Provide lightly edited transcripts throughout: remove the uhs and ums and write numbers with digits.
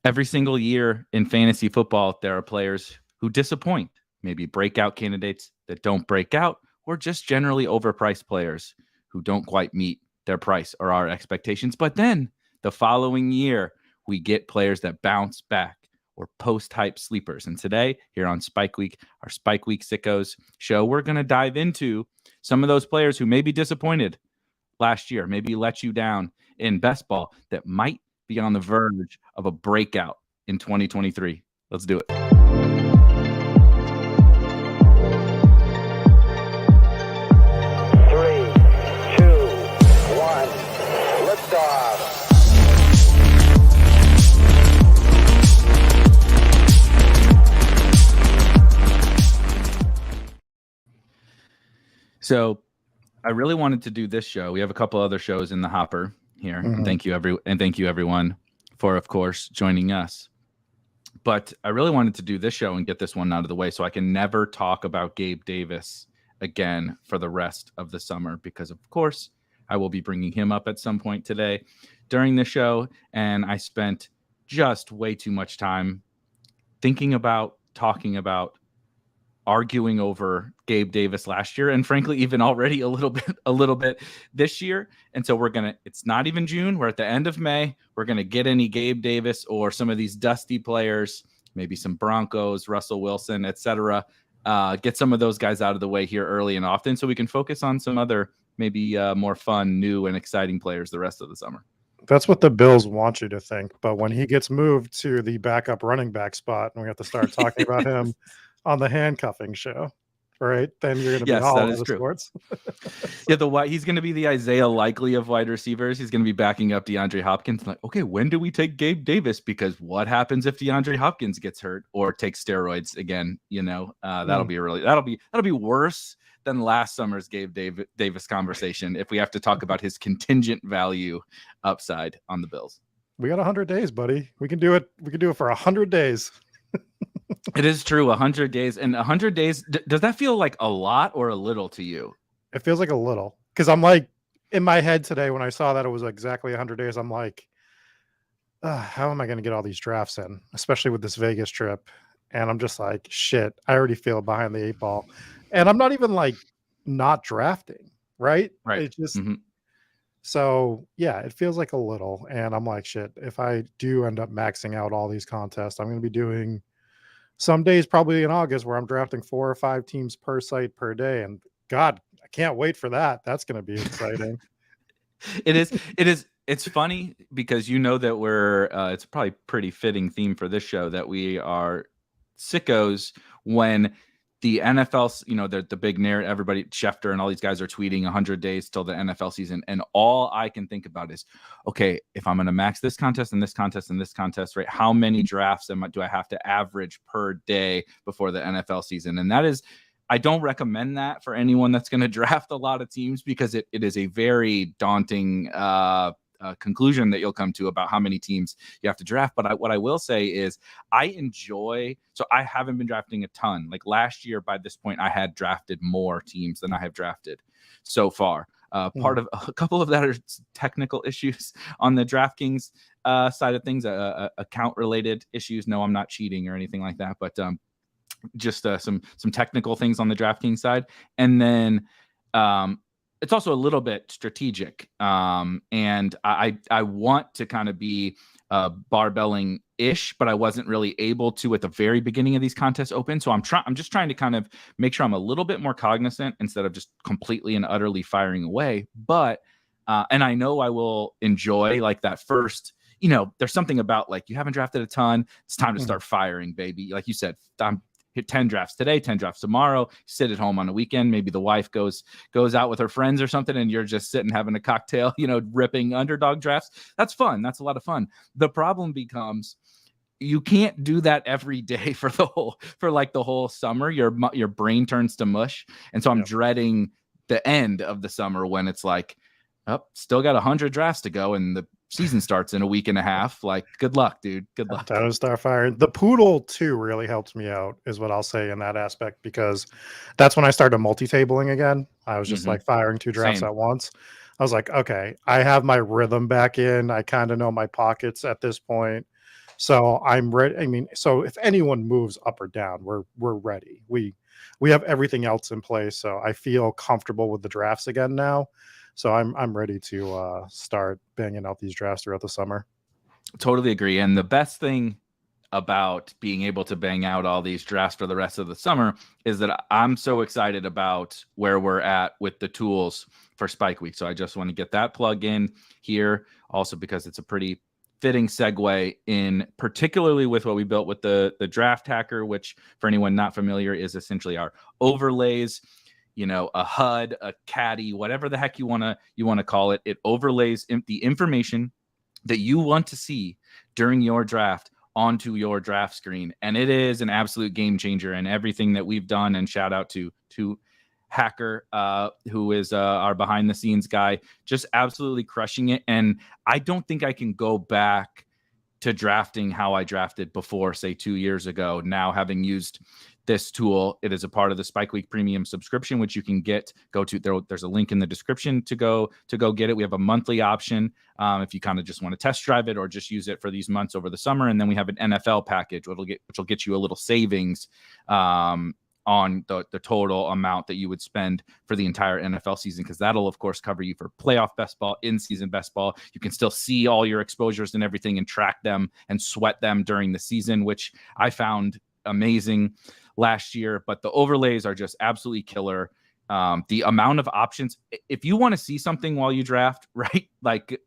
Every single year in fantasy football, there are players who disappoint, maybe breakout candidates that don't break out, or just generally overpriced players who don't quite meet their price or our expectations. But then the following year, we get players that bounce back or post-hype sleepers. And today, here on Spike Week, our Spike Week Sickos show, we're going to dive into some of those players who may be disappointed last year, maybe let you down in best ball, that might be on the verge of a breakout in 2023. Let's do it. 3, 2, 1, liftoff. So I really wanted to do this show. We have a couple other shows in the hopper here. And thank you everyone for, of course, joining us. But I really wanted to do this show and get this one out of the way so I can never talk about Gabe Davis again for the rest of the summer, because of course I will be bringing him up at some point today during the show. And I spent just way too much time thinking about, talking about, arguing over Gabe Davis last year, and frankly, even already a little bit this year. And so it's not even June. We're at the end of May. We're going to get any Gabe Davis or some of these dusty players, maybe some Broncos, Russell Wilson, etc. Get some of those guys out of the way here early and often so we can focus on some other maybe more fun, new, and exciting players the rest of the summer. That's what the Bills want you to think. But when he gets moved to the backup running back spot and we have to start talking about him on the handcuffing show, right? Then you're going to be all over the sports. He's going to be the Isaiah Likely of wide receivers. He's going to be backing up DeAndre Hopkins. Like, okay, when do we take Gabe Davis? Because what happens if DeAndre Hopkins gets hurt or takes steroids again? That'll be worse than last summer's Gabe Davis conversation if we have to talk about his contingent value upside on the Bills. We got 100 days, buddy. We can do it. We can do it for 100 days. It is true, 100 days. And 100 days, does that feel like a lot or a little to you? It feels like a little. Because I'm like, in my head today, when I saw that it was exactly 100 days, I'm like, how am I going to get all these drafts in? Especially with this Vegas trip. And I'm just like, shit, I already feel behind the 8 ball. And I'm not even like not drafting, right? Right. It's just, so yeah, it feels like a little. And I'm like, shit, if I do end up maxing out all these contests, I'm going to be doing some days probably in August where I'm drafting 4 or 5 teams per site per day. And God, I can't wait for that. That's going to be exciting. It is. It's funny because that we're, it's probably pretty fitting theme for this show that we are sickos when the NFL, the big narrative, everybody, Schefter and all these guys are tweeting 100 days till the NFL season. And all I can think about is, okay, if I'm going to max this contest and this contest and this contest, right, how many drafts do I have to average per day before the NFL season? And that is, I don't recommend that for anyone that's going to draft a lot of teams, because it is a very daunting conclusion that you'll come to about how many teams you have to draft. But what I will say is I haven't been drafting a ton. Like last year, by this point, I had drafted more teams than I have drafted so far. Part of a couple of that are technical issues on the DraftKings side of things, account related issues. No, I'm not cheating or anything like that, but just some technical things on the DraftKings side. And then it's also a little bit strategic. And I want to kind of be barbelling ish, but I wasn't really able to at the very beginning of these contests open. So I'm just trying to kind of make sure I'm a little bit more cognizant instead of just completely and utterly firing away. But and I know I will enjoy like that first, there's something about like, you haven't drafted a ton. It's time to start firing, baby. Like you said, I'm hit 10 drafts today, 10 drafts tomorrow, sit at home on a weekend. Maybe the wife goes out with her friends or something, and you're just sitting having a cocktail, ripping underdog drafts. That's fun. That's a lot of fun. The problem becomes you can't do that every day for the whole summer. Your brain turns to mush. And so I'm dreading the end of the summer when it's like, still got 100 drafts to go and the season starts in a week and a half. Like, good luck, dude. Good luck. Time to start firing. The Poodle too really helped me out, is what I'll say in that aspect, because that's when I started multi-tabling again. I was just like firing 2 drafts at once. I was like, okay, I have my rhythm back in. I kind of know my pockets at this point. So I'm ready. I mean, so if anyone moves up or down, we're ready. We have everything else in place. So I feel comfortable with the drafts again now. So I'm ready to start banging out these drafts throughout the summer. Totally agree. And the best thing about being able to bang out all these drafts for the rest of the summer is that I'm so excited about where we're at with the tools for Spike Week. So I just want to get that plug in here also because it's a pretty fitting segue in, particularly with what we built with the draft hacker, which for anyone not familiar is essentially our overlays, a HUD, a caddy, whatever the heck you want to call it. It overlays the information that you want to see during your draft onto your draft screen. And it is an absolute game changer, and everything that we've done, and shout out to Hacker, who is our behind the scenes guy, just absolutely crushing it. And I don't think I can go back to drafting how I drafted before, say 2 years ago. Now, having used this tool, it is a part of the Spike Week Premium subscription, which you can there's a link in the description to go get it. We have a monthly option if you kind of just want to test drive it or just use it for these months over the summer. And then we have an NFL package, which will get you a little savings on the total amount that you would spend for the entire NFL season, because that'll of course cover you for playoff best ball, in-season best ball. You can still see all your exposures and everything and track them and sweat them during the season, which I found amazing last year. But the overlays are just absolutely killer. The amount of options, if you want to see something while you draft, right, like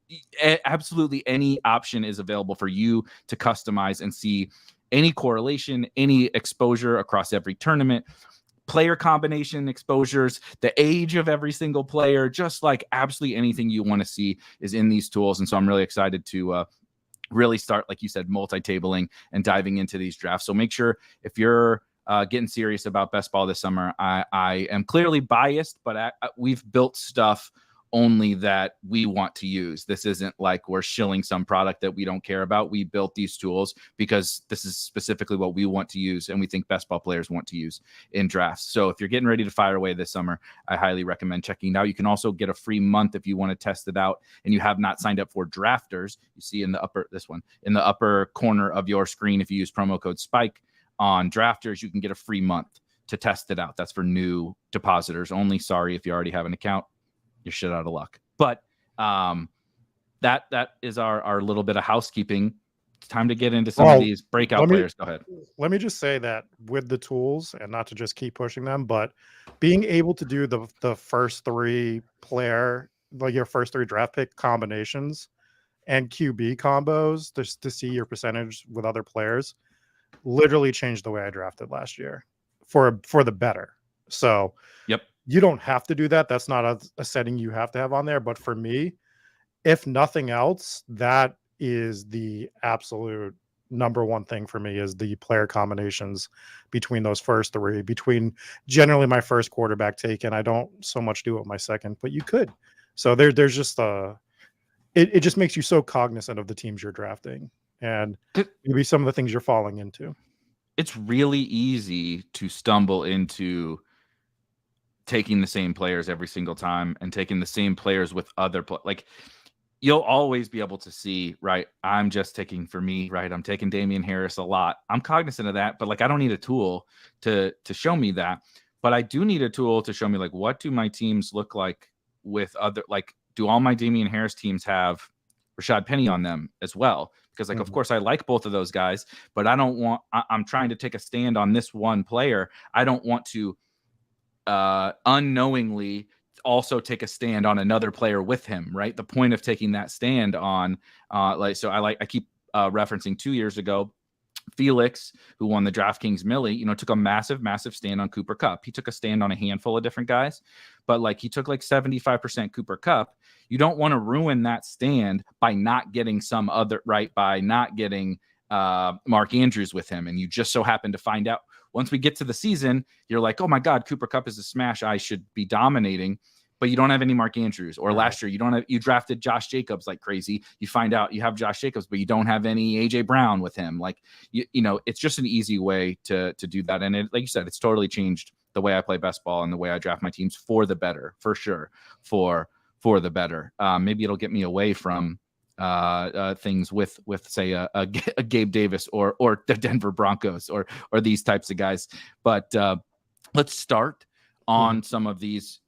absolutely any option is available for you to customize and see any correlation, any exposure across every tournament, player combination exposures, the age of every single player, just like absolutely anything you want to see is in these tools. And so I'm really excited to really start, like you said, multi-tabling and diving into these drafts. So make sure if you're getting serious about best ball this summer, I am clearly biased, but we've built stuff only that we want to use. This isn't like we're shilling some product that we don't care about. We built these tools because this is specifically what we want to use and we think best ball players want to use in drafts. So if you're getting ready to fire away this summer, I highly recommend checking it out. You can also get a free month if you want to test it out and you have not signed up for Drafters. You see in the upper corner of your screen, if you use promo code SPIKE on Drafters, you can get a free month to test it out. That's for new depositors only. Sorry if you already have an account, you're shit out of luck. But that is our little bit of housekeeping. It's time to get into some of these breakout players. Go ahead. Let me just say that with the tools, and not to just keep pushing them, but being able to do the first three player, like your first three draft pick combinations and QB combos to see your percentage with other players literally changed the way I drafted last year for the better. So yep. You don't have to do that. That's not a setting you have to have on there. But for me, if nothing else, that is the absolute number one thing for me is the player combinations between those first three, between generally my first quarterback taken. I don't so much do it with my second, but you could. So there's just it just makes you so cognizant of the teams you're drafting and maybe some of the things you're falling into. It's really easy to stumble into taking the same players every single time and taking the same players with other like you'll always be able to see, right? I'm just taking for me, right? I'm taking Damian Harris a lot. I'm cognizant of that, but like I don't need a tool to show me that. But I do need a tool to show me like what do my teams look like with other, like do all my Damian Harris teams have Rashad Penny on them as well? Because like of course I like both of those guys, but I'm trying to take a stand on this one player. I don't want to unknowingly also take a stand on another player with him, right? The point of taking that stand on I keep referencing 2 years ago, Felix, who won the DraftKings Millie, took a massive stand on Cooper Kupp. He took a stand on a handful of different guys, but like he took like 75% Cooper Kupp. You don't want to ruin that stand by not getting some other, right? By not getting Mark Andrews with him. And you just so happen to find out once we get to the season, you're like, oh my God, Cooper Kupp is a smash. I should be dominating, but you don't have any Mark Andrews. Or last year, you drafted Josh Jacobs like crazy. You find out you have Josh Jacobs, but you don't have any AJ Brown with him. Like, it's just an easy way to do that. And like you said, it's totally changed the way I play best ball and the way I draft my teams for the better, for sure. For the better. Maybe it'll get me away from things with say a Gabe Davis or the Denver Broncos or these types of guys. But let's start on some of these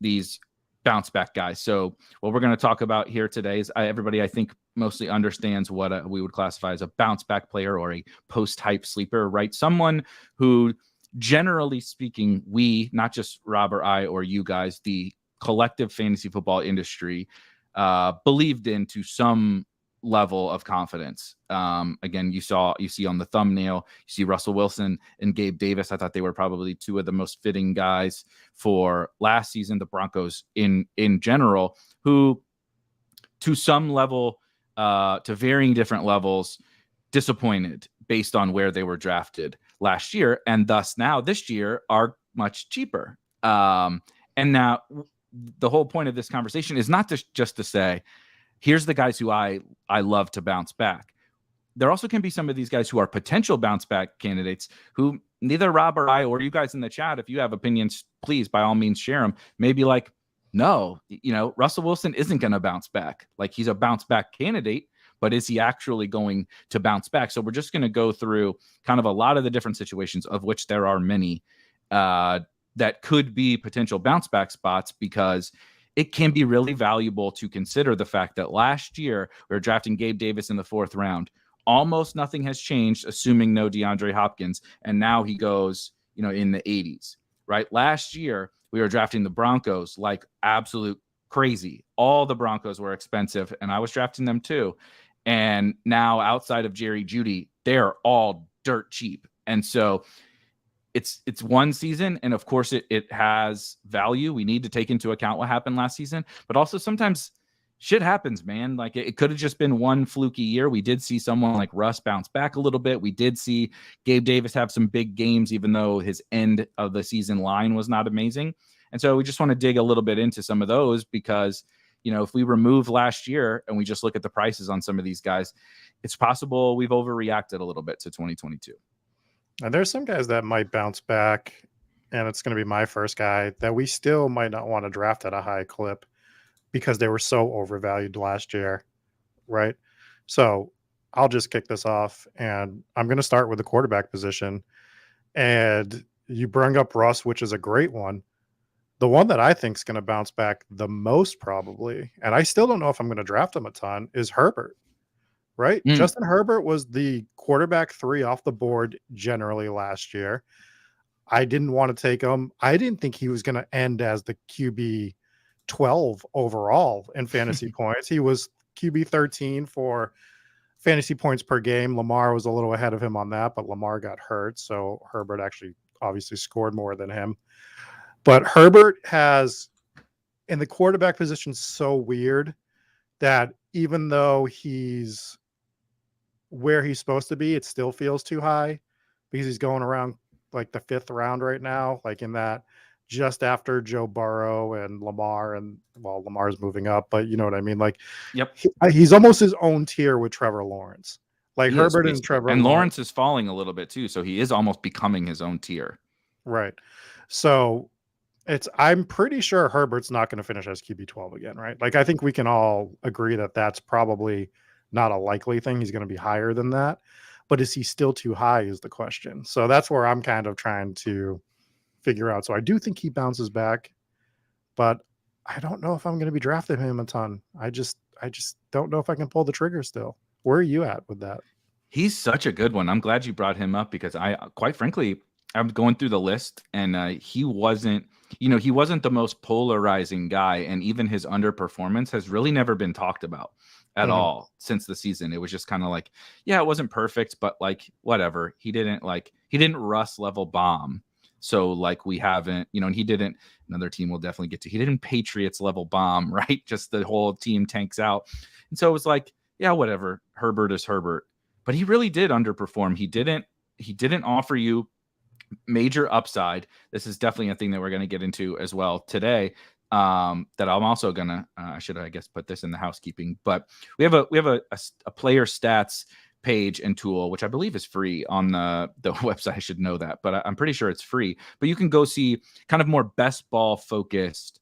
bounce back guys. So what we're going to talk about here today is everybody, I think, mostly understands what we would classify as a bounce back player or a post-hype sleeper, right? Someone who, generally speaking, we, not just Rob or I or you guys, the collective fantasy football industry, believed in to some level of confidence. Again, you see on the thumbnail, you see Russell Wilson and Gabe Davis. I thought they were probably two of the most fitting guys for last season, the Broncos in general, who to some level, to varying different levels, disappointed based on where they were drafted last year, and thus now this year are much cheaper. And now the whole point of this conversation is not just to say, here's the guys who I love to bounce back. There also can be some of these guys who are potential bounce back candidates who neither Rob or I or you guys in the chat, if you have opinions, please, by all means, share them. Maybe like, no, Russell Wilson isn't going to bounce back. Like, he's a bounce back candidate, but is he actually going to bounce back? So we're just going to go through kind of a lot of the different situations, of which there are many, that could be potential bounce back spots, because it can be really valuable to consider the fact that last year we were drafting Gabe Davis in the 4th round. Almost nothing has changed, assuming no DeAndre Hopkins. And now he goes, in the 80s, right? Last year we were drafting the Broncos like absolute crazy. All the Broncos were expensive, and I was drafting them too. And now, outside of Jerry Jeudy, they're all dirt cheap. And so it's one season, and of course it has value. We need to take into account what happened last season, but also sometimes shit happens, man. Like, it could have just been one fluky year. We did see someone like Russ bounce back a little bit. We did see Gabe Davis have some big games, even though his end of the season line was not amazing. And so we just want to dig a little bit into some of those, because, if we remove last year and we just look at the prices on some of these guys, it's possible we've overreacted a little bit to 2022. And there's some guys that might bounce back, and it's going to be my first guy, that we still might not want to draft at a high clip because they were so overvalued last year, right? So I'll just kick this off, and I'm going to start with the quarterback position. And you bring up Russ, which is a great one. The one that I think is going to bounce back the most probably, and I still don't know if I'm going to draft him a ton, is Herbert, right? Justin Herbert was the quarterback 3 off the board generally last year. I didn't want to take him. I didn't think he was going to end as the QB 12 overall in fantasy points. He was QB 13 for fantasy points per game. Lamar was a little ahead of him on that, but Lamar got hurt, so Herbert actually obviously scored more than him. But Herbert has, in the quarterback position, so weird that even though he's where he's supposed to be, it still feels too high, because he's going around like the 5th round right now, like in that just after Joe Burrow and Lamar, and well, Lamar's moving up, but you know what I mean? Like, yep, he's almost his own tier with Trevor Lawrence. Like, Herbert and Trevor, and Lawrence is falling a little bit too, so he is almost becoming his own tier. Right. So I'm pretty sure Herbert's not going to finish as QB 12 again, right? Like, I think we can all agree that that's probably not a likely thing. He's going to be higher than that, but is he still too high is the question. So that's where I'm kind of trying to figure out. So I do think he bounces back, but I don't know if I'm going to be drafting him a ton. I just don't know if I can pull the trigger still. Where are you at with that? He's such a good one. I'm glad you brought him up, because quite frankly, I'm going through the list, and he wasn't the most polarizing guy, and even his underperformance has really never been talked about at all since the season. It was just kind of like, yeah, it wasn't perfect, but like, whatever. He didn't Russ level bomb. So like, we haven't, and he didn't, another team will definitely get to, he didn't Patriots level bomb, right? Just the whole team tanks out. And so it was like, yeah, whatever. Herbert is Herbert, but he really did underperform. He didn't offer you major upside. This is definitely a thing that we're going to get into as well today. That I'm also gonna I should, I guess, put this in the housekeeping, but we have a player stats page and tool, which I believe is free on the website. I should know that, but I'm pretty sure it's free. But you can go see kind of more best ball focused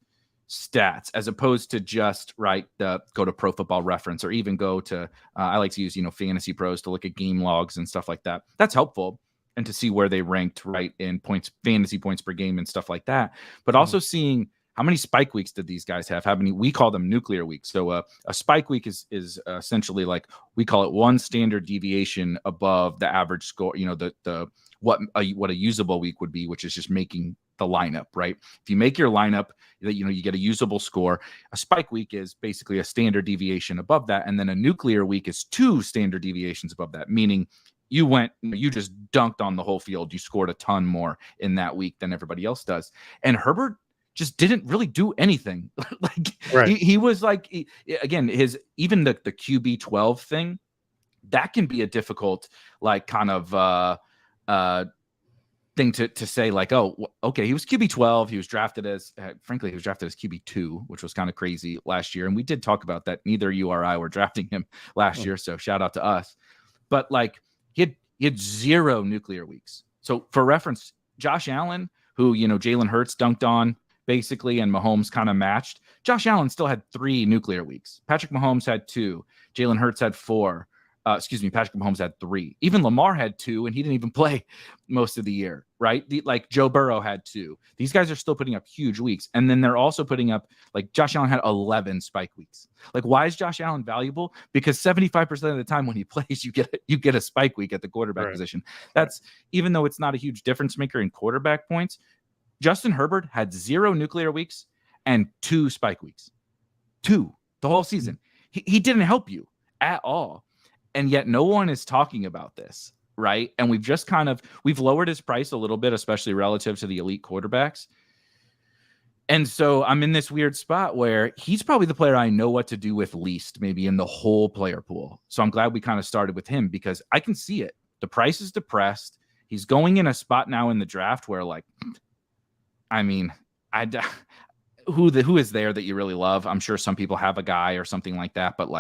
stats as opposed to just go to Pro Football Reference or even go to I like to use Fantasy Pros to look at game logs and stuff like that. That's helpful, and to see where they ranked in fantasy points per game and stuff like that. But also seeing how many spike weeks did these guys have? How many? We call them nuclear weeks. So a spike week is essentially like, we call it one standard deviation above the average score. What a usable week would be, which is just making the lineup, right? If you make your lineup, you get a usable score. A spike week is basically a standard deviation above that, and then a nuclear week is 2 standard deviations above that, meaning you just dunked on the whole field. You scored a ton more in that week than everybody else does. And Herbert just didn't really do anything. He was again, even the QB 12 thing, that can be a difficult kind of thing to say, oh, okay, he was QB 12. He was drafted as QB 2, which was kind of crazy last year. And we did talk about that. Neither you or I were drafting him last year. So shout out to us. But he had 0 nuclear weeks. So for reference, Josh Allen, who, Jalen Hurts dunked on basically, and Mahomes kind of matched. Josh Allen still had 3 nuclear weeks. Patrick Mahomes had 2. Jalen Hurts had 4. Patrick Mahomes had 3. Even Lamar had 2, and he didn't even play most of the year, right? Joe Burrow had 2. These guys are still putting up huge weeks. And then they're also putting up, Josh Allen had 11 spike weeks. Why is Josh Allen valuable? Because 75% of the time when he plays, you get a spike week at the quarterback position. That's, even though it's not a huge difference maker in quarterback points, Justin Herbert had 0 nuclear weeks and 2 spike weeks. 2 the whole season. He didn't help you at all. And yet no one is talking about this, right? And we've lowered his price a little bit, especially relative to the elite quarterbacks. And so I'm in this weird spot where he's probably the player I know what to do with least, maybe in the whole player pool. So I'm glad we kind of started with him, because I can see it. The price is depressed. He's going in a spot now in the draft where, who is there that you really love? I'm sure some people have a guy or something like that, but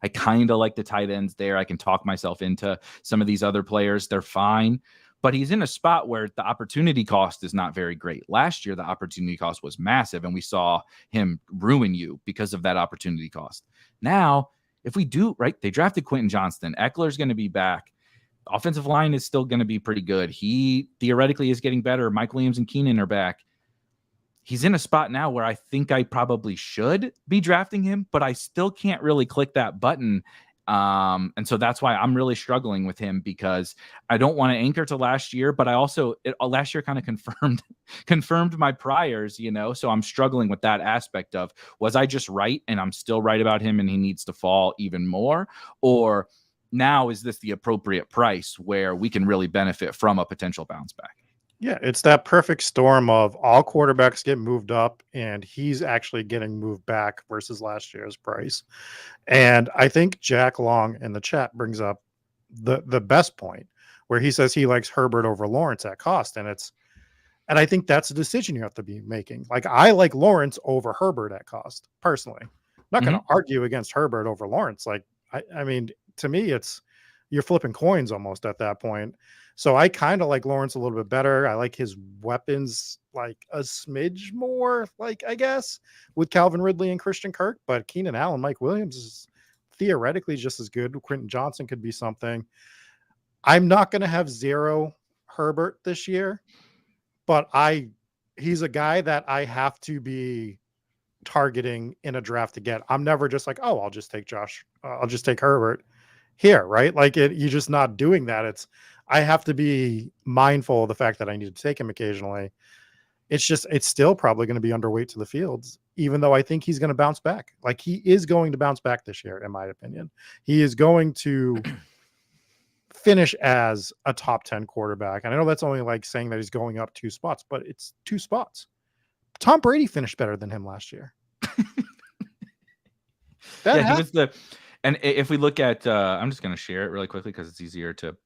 I kind of like the tight ends there. I can talk myself into some of these other players. They're fine, but he's in a spot where the opportunity cost is not very great. Last year, the opportunity cost was massive, and we saw him ruin you because of that opportunity cost. Now, if we do, right, they drafted Quentin Johnston. Eckler's going to be back. Offensive line is still going to be pretty good. He theoretically is getting better. Mike Williams and Keenan are back. He's in a spot now where I think I probably should be drafting him, but I still can't really click that button. And so that's why I'm really struggling with him, because I don't want to anchor to last year, but I also, last year kind of confirmed my priors, so I'm struggling with that aspect of, was I just right and I'm still right about him and he needs to fall even more? Or now is this the appropriate price where we can really benefit from a potential bounce back? Yeah, it's that perfect storm of all quarterbacks get moved up and he's actually getting moved back versus last year's price. And I think Jack Long in the chat brings up the best point, where he says he likes Herbert over Lawrence at cost. And I think that's a decision you have to be making. I like Lawrence over Herbert at cost, personally. I'm not going to argue against Herbert over Lawrence. I mean, to me, you're flipping coins almost at that point. So I kind of like Lawrence a little bit better. I like his weapons a smidge more, I guess, with Calvin Ridley and Christian Kirk. But Keenan Allen, Mike Williams is theoretically just as good. Quentin Johnson could be something. I'm not going to have 0 Herbert this year, but he's a guy that I have to be targeting in a draft to get. I'm never just I'll just take I'll just take Herbert here, right? You're just not doing that. I have to be mindful of the fact that I need to take him occasionally. It's still probably going to be underweight to the fields, even though I think he's going to bounce back. He is going to bounce back this year, in my opinion. He is going to finish as a top 10 quarterback. And I know that's only saying that he's going up 2 spots, but it's 2 spots. Tom Brady finished better than him last year. He was and if we look at, I'm just going to share it really quickly because it's easier to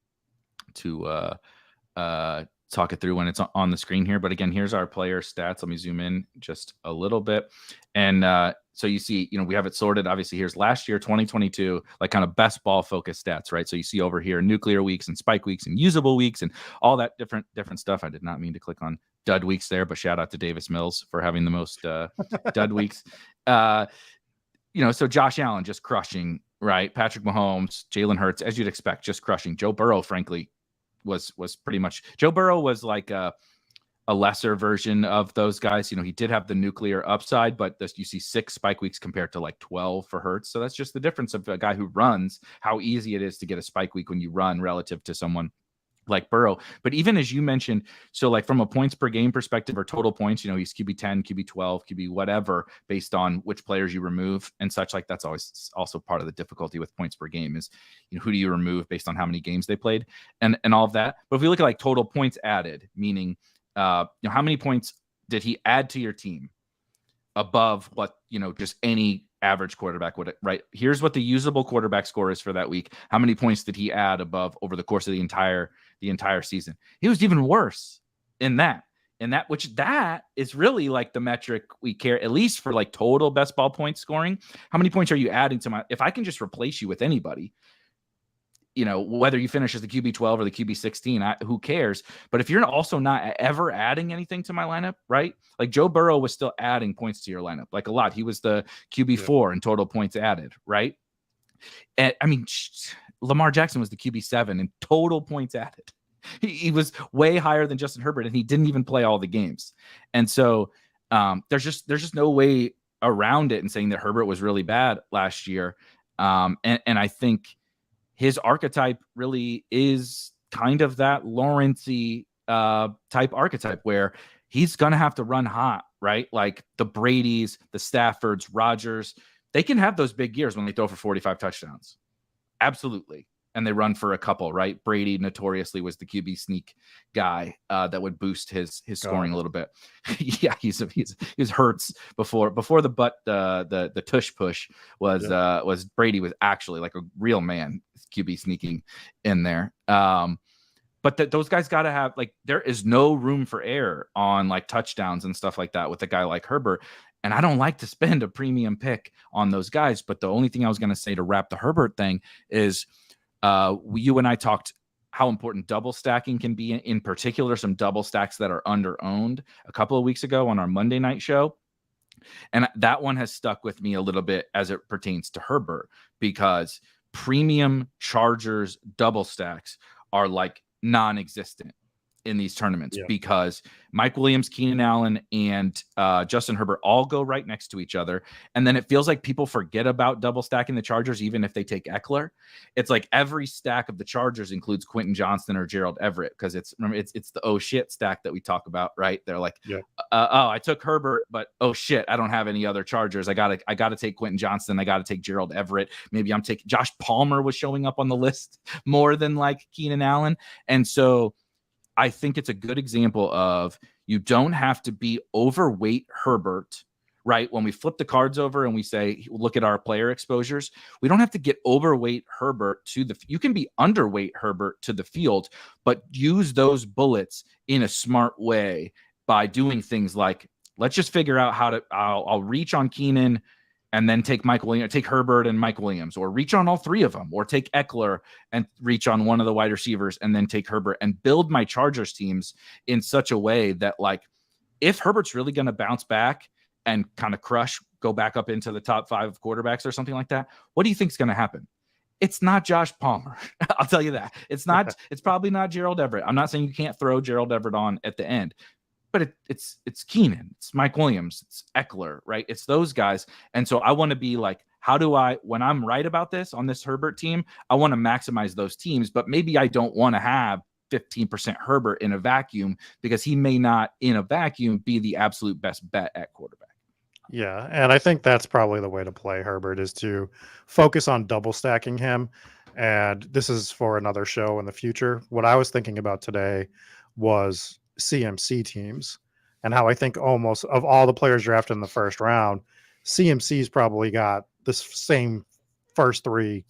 talk it through when it's on the screen here. But again, here's our player stats. Let me zoom in just a little bit. And so you see, we have it sorted. Obviously, here's last year, 2022, like kind of best ball focused stats, right? So you see over here nuclear weeks and spike weeks and usable weeks and all that different stuff. I did not mean to click on dud weeks there, but shout out to Davis Mills for having the most dud weeks. So Josh Allen just crushing, right? Patrick Mahomes, Jalen Hurts, as you'd expect, just crushing. Joe Burrow, frankly, was pretty much, Joe Burrow was like a lesser version of those guys. He did have the nuclear upside, but you see 6 spike weeks compared to like 12 for Hurts. So that's just the difference of a guy who runs, how easy it is to get a spike week when you run relative to someone like Burrow. But even as you mentioned, so like from a points per game perspective or total points, he's QB 10, QB 12, QB whatever, based on which players you remove and such. Like that's always also part of the difficulty with points per game is, who do you remove based on how many games they played and all of that. But if we look at like total points added, meaning, how many points did he add to your team above what, just any average quarterback would, right? Here's what the usable quarterback score is for that week. How many points did he add above over the course of the entire season? He was even worse in that, which that is really like the metric we care, at least for like total best ball point scoring. How many points are you adding to if I can just replace you with anybody, whether you finish as the QB 12 or the QB 16, who cares? But if you're also not ever adding anything to my lineup, right? Like Joe Burrow was still adding points to your lineup, like a lot. He was the QB 4 in total points added, right? And I mean, Lamar Jackson was the QB 7 in total points added. He was way higher than Justin Herbert, and he didn't even play all the games. And so there's just no way around it and saying that Herbert was really bad last year. And I think his archetype really is kind of that Lawrence-y type archetype where he's going to have to run hot, right? Like the Bradys, the Staffords, Rodgers, they can have those big years when they throw for 45 touchdowns. Absolutely. And they run for a couple, right? Brady notoriously was the QB sneak guy that would boost his scoring a little bit. Yeah, he's Hurts before the tush push was Brady was actually like a real man QB sneaking in there. But those guys got to have, like, there is no room for error on like touchdowns and stuff like that with a guy like Herbert. And I don't like to spend a premium pick on those guys. But the only thing I was going to say to wrap the Herbert thing is you and I talked how important double stacking can be, in particular, some double stacks that are under owned a couple of weeks ago on our Monday night show. And that one has stuck with me a little bit as it pertains to Herbert, because premium Chargers double stacks are like non-existent in these tournaments because Mike Williams, Keenan Allen, and Justin Herbert all go right next to each other. And then it feels like people forget about double stacking the Chargers, even if they take Eckler. It's like every stack of the Chargers includes Quentin Johnston or Gerald Everett, because it's the oh shit stack that we talk about, right? They're like, I took Herbert, but oh shit, I don't have any other Chargers. I gotta take Quentin Johnston. I gotta take Gerald Everett. Maybe I'm taking Josh Palmer was showing up on the list more than like Keenan Allen. And so I think it's a good example of you don't have to be overweight Herbert, right? When we flip the cards over and we say, look at our player exposures, we don't have to get overweight Herbert you can be underweight Herbert to the field, but use those bullets in a smart way by doing things like, let's just figure out I'll reach on Keenan and then take Herbert and Mike Williams, or reach on all three of them, or take Eckler and reach on one of the wide receivers and then take Herbert, and build my Chargers teams in such a way that, like, if Herbert's really going to bounce back and kind of go back up into the top 5 of quarterbacks or something like that, what do you think is going to happen? It's not Josh Palmer. I'll tell you that. It's probably not Gerald Everett. I'm not saying you can't throw Gerald Everett on at the end, but it's Keenan, it's Mike Williams, it's Eckler, right? It's those guys. And so I want to be like, when I'm right about this on this Herbert team, I want to maximize those teams, but maybe I don't want to have 15% Herbert in a vacuum, because he may not in a vacuum be the absolute best bet at quarterback. Yeah. And I think that's probably the way to play Herbert, is to focus on double stacking him. And this is for another show in the future. What I was thinking about today was CMC teams, and how I think almost of all the players drafted in the first round, CMC's probably got the same first 3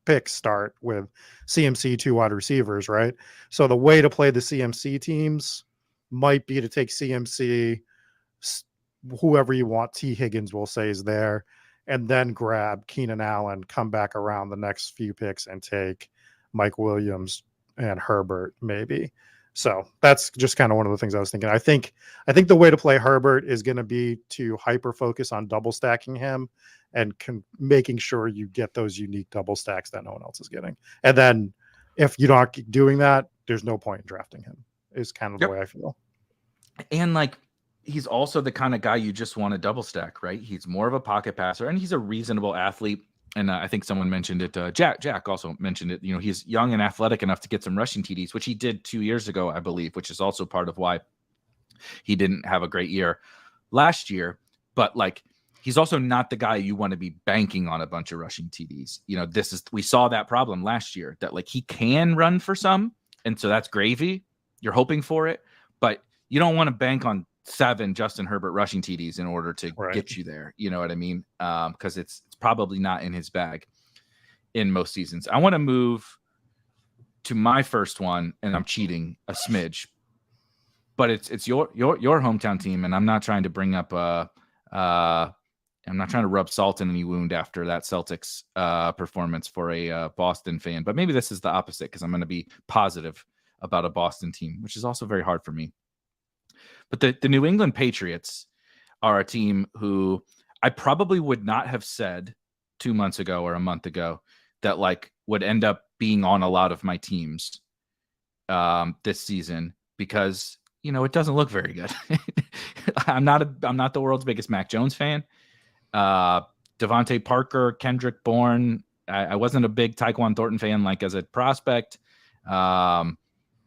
picks start with CMC 2 wide receivers, right? So the way to play the CMC teams might be to take CMC, whoever you want, T. Higgins will say is there, and then grab Keenan Allen, come back around the next few picks and take Mike Williams and Herbert maybe. So that's just kind of one of the things I was thinking. I think the way to play Herbert is going to be to hyper focus on double stacking him and making sure you get those unique double stacks that no one else is getting. And then if you don't keep doing that, there's no point in drafting him, is kind of the way I feel. And like, he's also the kind of guy you just want to double stack, right? He's more of a pocket passer and he's a reasonable athlete. And I think someone mentioned it. Jack also mentioned it. You know, he's young and athletic enough to get some rushing TDs, which he did 2 years ago, I believe, which is also part of why he didn't have a great year last year. But like, he's also not the guy you want to be banking on a bunch of rushing TDs. You know, we saw that problem last year, that like he can run for some. And so that's gravy. You're hoping for it, but you don't want to bank on 7 Justin Herbert rushing TDs in order to get you there. You know what I mean? Because it's probably not in his bag in most seasons. I want to move to my first one, and I'm cheating a smidge, but it's your hometown team, and I'm not trying to bring up I'm not trying to rub salt in any wound after that Celtics performance for a Boston fan, but maybe this is the opposite because I'm going to be positive about a Boston team, which is also very hard for me. But the New England Patriots are a team who I probably would not have said 2 months ago or a month ago that like would end up being on a lot of my teams this season because, you know, it doesn't look very good. I'm not the world's biggest Mac Jones fan. Devontae Parker, Kendrick Bourne. I wasn't a big Tyquan Thornton fan, like as a prospect.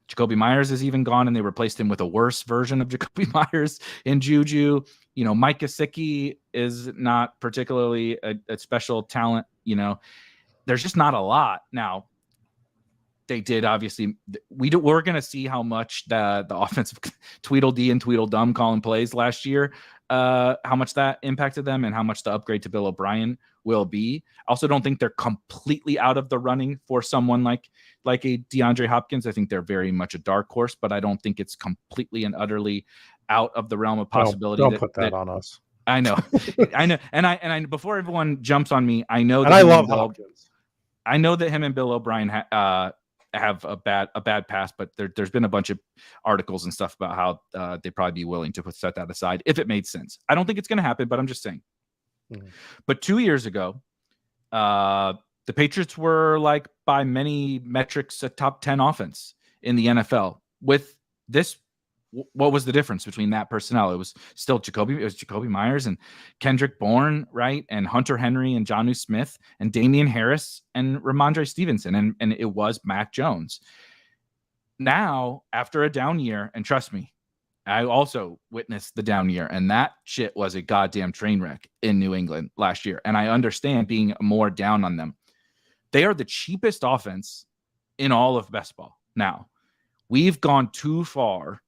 Jacoby Myers is even gone, and they replaced him with a worse version of Jacoby Myers in Juju. You know, Mike Gesicki is not particularly a special talent. You know, there's just not a lot. Now, they did obviously. We're going to see how much the offensive Tweedledee and Tweedledum calling plays last year, how much that impacted them, and how much the upgrade to Bill O'Brien will be. I also don't think they're completely out of the running for someone like a DeAndre Hopkins. I think they're very much a dark horse, but I don't think it's completely and utterly out of the realm of possibility. Don't put that on us. I know. I know. And I before everyone jumps on me, I know that I love Hopkins. I know that him and Bill O'Brien have a bad past, but there's been a bunch of articles and stuff about how they'd probably be willing to set that aside if it made sense. I don't think it's going to happen, but I'm just saying. Mm-hmm. But 2 years ago, the Patriots were, like, by many metrics, a top 10 offense in the NFL. With this, what was the difference between that personnel? It was still Jacoby Myers and Kendrick Bourne, right? And Hunter Henry and Jonnu Smith and Damian Harris and Ramondre Stevenson. And it was Mac Jones. Now, after a down year, and trust me, I also witnessed the down year, and that shit was a goddamn train wreck in New England last year. And I understand being more down on them. They are the cheapest offense in all of best ball. Now, we've gone too far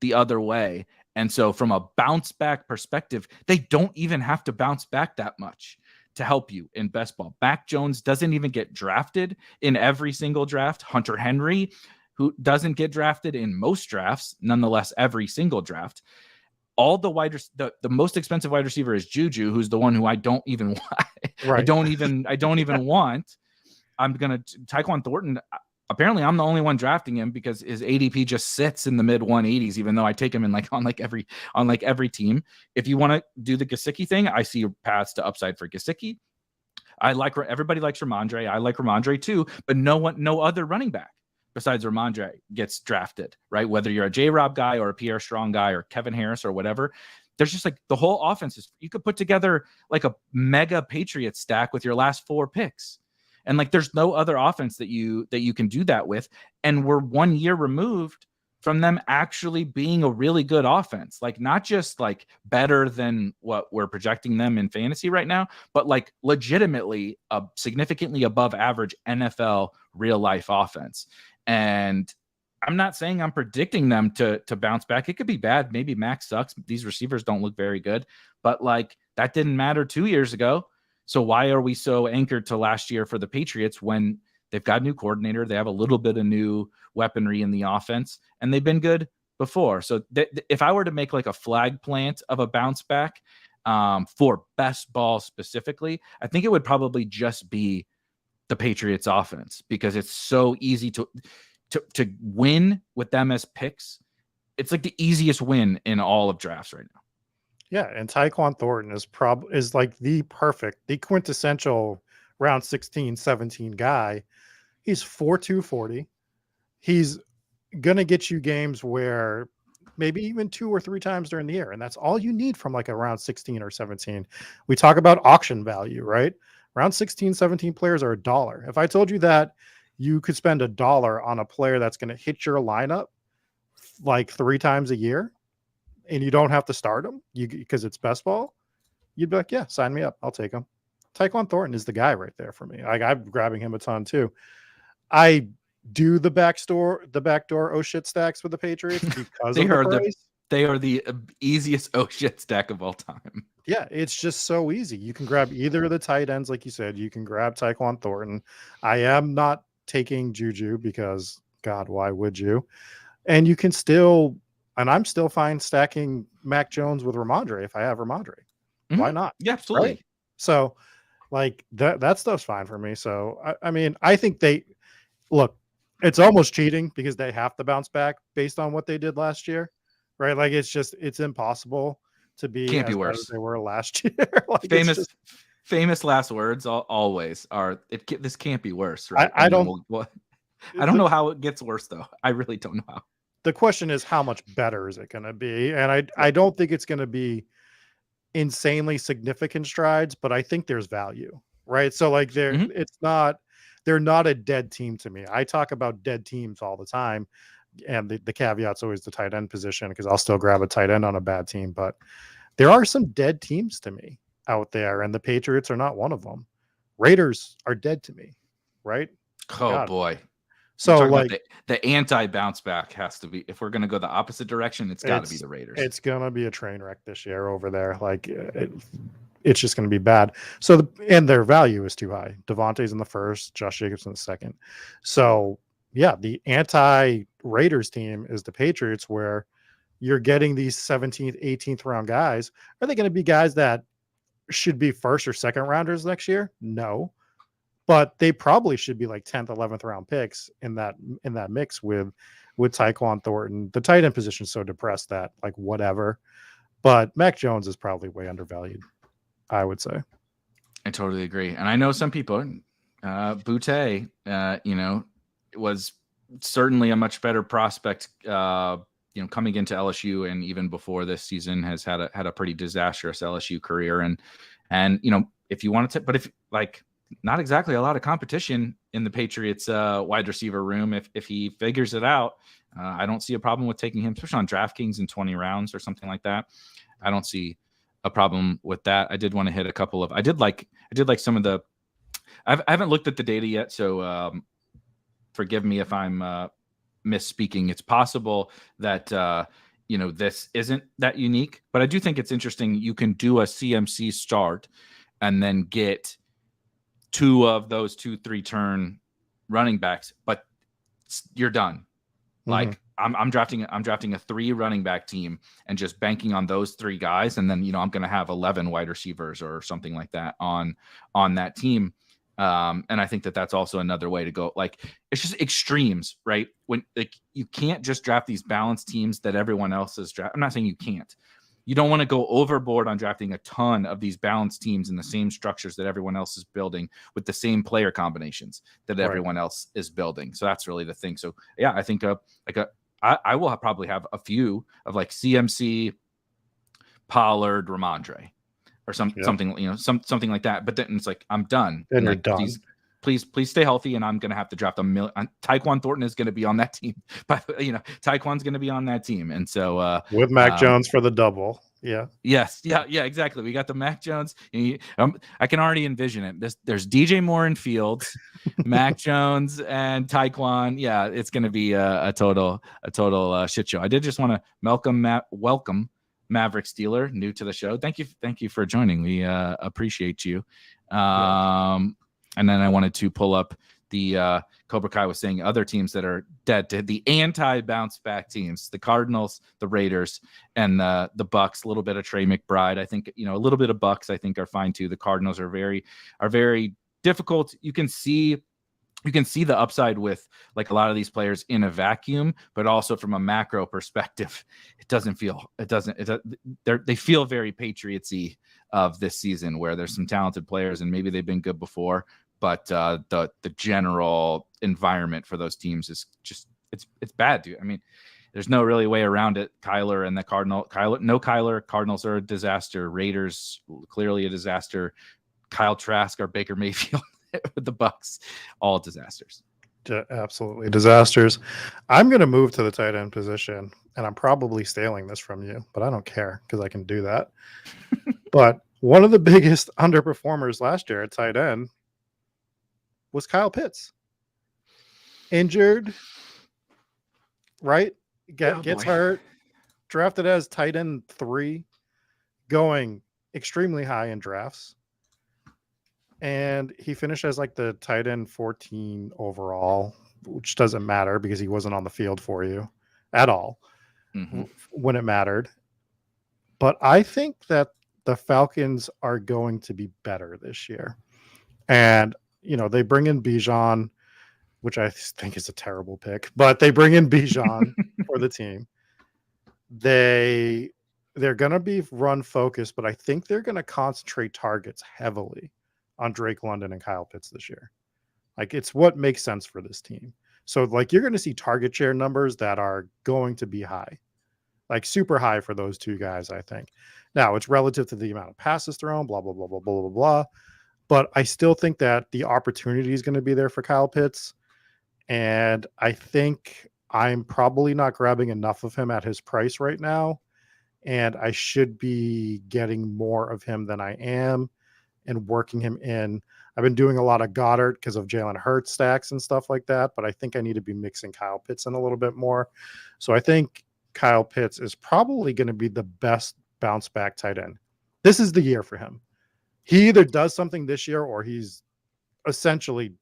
the other way. And so from a bounce back perspective, they don't even have to bounce back that much to help you in best ball. Mac Jones doesn't even get drafted in every single draft. Hunter Henry, who doesn't get drafted in most drafts, nonetheless, every single draft. All the the most expensive wide receiver is Juju, who's the one who I don't even want. Right. I don't even want. I'm going to Tyquan Thornton. Apparently I'm the only one drafting him because his ADP just sits in the mid 180s, even though I take him in on every team. If you want to do the Gesicki thing, I see paths to upside for Gesicki. Everybody likes Ramondre. I like Ramondre too, but no other running back besides Ramondre gets drafted, right? Whether you're a J-Rob guy or a Pierre Strong guy or Kevin Harris or whatever, there's just like the whole offense you could put together like a mega Patriot stack with your last 4 picks. And like, there's no other offense that you can do that with. And we're 1 year removed from them actually being a really good offense, like not just like better than what we're projecting them in fantasy right now, but like legitimately a significantly above average NFL real life offense. And I'm not saying I'm predicting them to bounce back. It could be bad. Maybe Max sucks. These receivers don't look very good, but like that didn't matter 2 years ago. So why are we so anchored to last year for the Patriots when they've got a new coordinator, they have a little bit of new weaponry in the offense, and they've been good before? So if I were to make like a flag plant of a bounce back for best ball specifically, I think it would probably just be the Patriots offense, because it's so easy to win with them as picks. It's like the easiest win in all of drafts right now. Yeah, and Tyquan Thornton is like the quintessential round 16, 17 guy. He's 4'2", 40. He's gonna get you games where maybe even 2 or 3 times during the year, and that's all you need from like a round 16 or 17. We talk about auction value, right? Round 16, 17 players are $1. If I told you that you could spend $1 on a player that's going to hit your lineup like 3 times a year, and you don't have to start him because it's best ball, you'd be like, yeah, sign me up. I'll take him. Tyquan Thornton is the guy right there for me. I'm grabbing him a ton too. I do the backdoor oh shit stacks with the Patriots because they are the easiest oh shit stack of all time. Yeah, it's just so easy. You can grab either of the tight ends, like you said. You can grab Tyquan Thornton. I am not taking Juju because, God, why would you? And you can still, and I'm still fine stacking Mac Jones with Ramondre if I have Ramondre. Mm-hmm. Why not? Yeah, absolutely. Right? So, like, that stuff's fine for me. So, I mean, I think look, it's almost cheating because they have to bounce back based on what they did last year, right? Like, it's impossible to be can't as be worse as they were last year. Like, famous last words always are, this can't be worse, right? I don't know how it gets worse though. I really don't know how. The question is, how much better is it going to be? And I don't think it's going to be insanely significant strides, but I think there's value, right? So like they're not a dead team to me. I talk about dead teams all the time. And the caveat's always the tight end position, because I'll still grab a tight end on a bad team. But there are some dead teams to me out there, and the Patriots are not one of them. Raiders are dead to me, right? Oh, boy. So like the anti-bounce back has to be, if we're going to go the opposite direction, it's got to be the Raiders. It's going to be a train wreck this year over there. Like it's just going to be bad. So and their value is too high. Devontae's in the first, Josh Jacobs in the second. So yeah, the anti-Raiders team is the Patriots, where you're getting these 17th, 18th round guys. Are they going to be guys that should be first or second rounders next year? No, but they probably should be like 10th, 11th round picks in that mix with Tyquan Thornton. The tight end position is so depressed that like whatever, but Mac Jones is probably way undervalued, I would say. I totally agree. And I know some people, Boutte, was certainly a much better prospect, coming into LSU, and even before this season has had a pretty disastrous LSU career. And if you wanted to, but if like not exactly a lot of competition in the Patriots wide receiver room, if he figures it out, I don't see a problem with taking him, especially on DraftKings in 20 rounds or something like that. I don't see a problem with that. I did want to hit a couple of, I did like some of the, I haven't looked at the data yet, so forgive me if I'm misspeaking. It's possible that this isn't that unique, but I do think it's interesting. You can do a CMC start and then get 2 of those 2-3 turn running backs, but you're done. Mm-hmm. Like I'm drafting a 3 running back team and just banking on those 3 guys, and then I'm going to have 11 wide receivers or something like that on that team. And I think that's also another way to go. Like, it's just extremes, right? When like you can't just draft these balanced teams that everyone else is draft. I'm not saying you can't. You don't want to go overboard on drafting a ton of these balanced teams in the same structures that everyone else is building with the same player combinations that everyone else is building. So that's really the thing. So yeah, I think I will probably have a few of like CMC, Pollard, Ramondre, or something, something like that. But then it's like, I'm done. And like, you're done. Please stay healthy, and I'm going to have to draft a million. Tyquan Thornton is going to be on that team, but Tyquan's going to be on that team, and so with Mac Jones for the double, yeah, exactly. We got the Mac Jones. I can already envision it. There's DJ Moore in Fields, Mac Jones, and Tyquan. Yeah, it's going to be a total shit show. I did just want to welcome Maverick Steeler, new to the show. Thank you for joining. We appreciate you. And then I wanted to pull up the Cobra Kai was saying other teams that are dead to the anti-bounce back teams, the Cardinals, the Raiders, and the Bucks. A little bit of Trey McBride. I think, a little bit of Bucks I think are fine too. The Cardinals are very difficult. You can see the upside with like a lot of these players in a vacuum, but also from a macro perspective, they feel very Patriots-y of this season, where there's some talented players and maybe they've been good before, but the general environment for those teams is just it's bad, dude. I mean, there's no really way around it. Kyler and the Kyler Cardinals are a disaster. Raiders clearly a disaster. Kyle Trask or Baker Mayfield with the Bucks, all disasters. Absolutely disasters. I'm going to move to the tight end position, and I'm probably stealing this from you, but I don't care because I can do that. But one of the biggest underperformers last year at tight end was Kyle Pitts. Injured, right? Gets hurt, drafted as tight end 3, going extremely high in drafts. And he finished as like the tight end 14 overall, which doesn't matter because he wasn't on the field for you at all when it mattered. But I think that the Falcons are going to be better this year. And, they bring in Bijan, which I think is a terrible pick, but they bring in Bijan for the team. They're going to be run focused, but I think they're going to concentrate targets heavily on Drake London and Kyle Pitts this year. Like, it's what makes sense for this team. So like, you're going to see target share numbers that are going to be high, like super high for those two guys, I think. Now it's relative to the amount of passes thrown, blah, blah, blah, blah, blah, blah, blah. But I still think that the opportunity is going to be there for Kyle Pitts. And I think I'm probably not grabbing enough of him at his price right now. And I should be getting more of him than I am and working him in. I've been doing a lot of Goddard because of Jalen Hurts stacks and stuff like that, but I think I need to be mixing Kyle Pitts in a little bit more. So I think Kyle Pitts is probably going to be the best bounce back tight end. This is the year for him. He either does something this year or he's essentially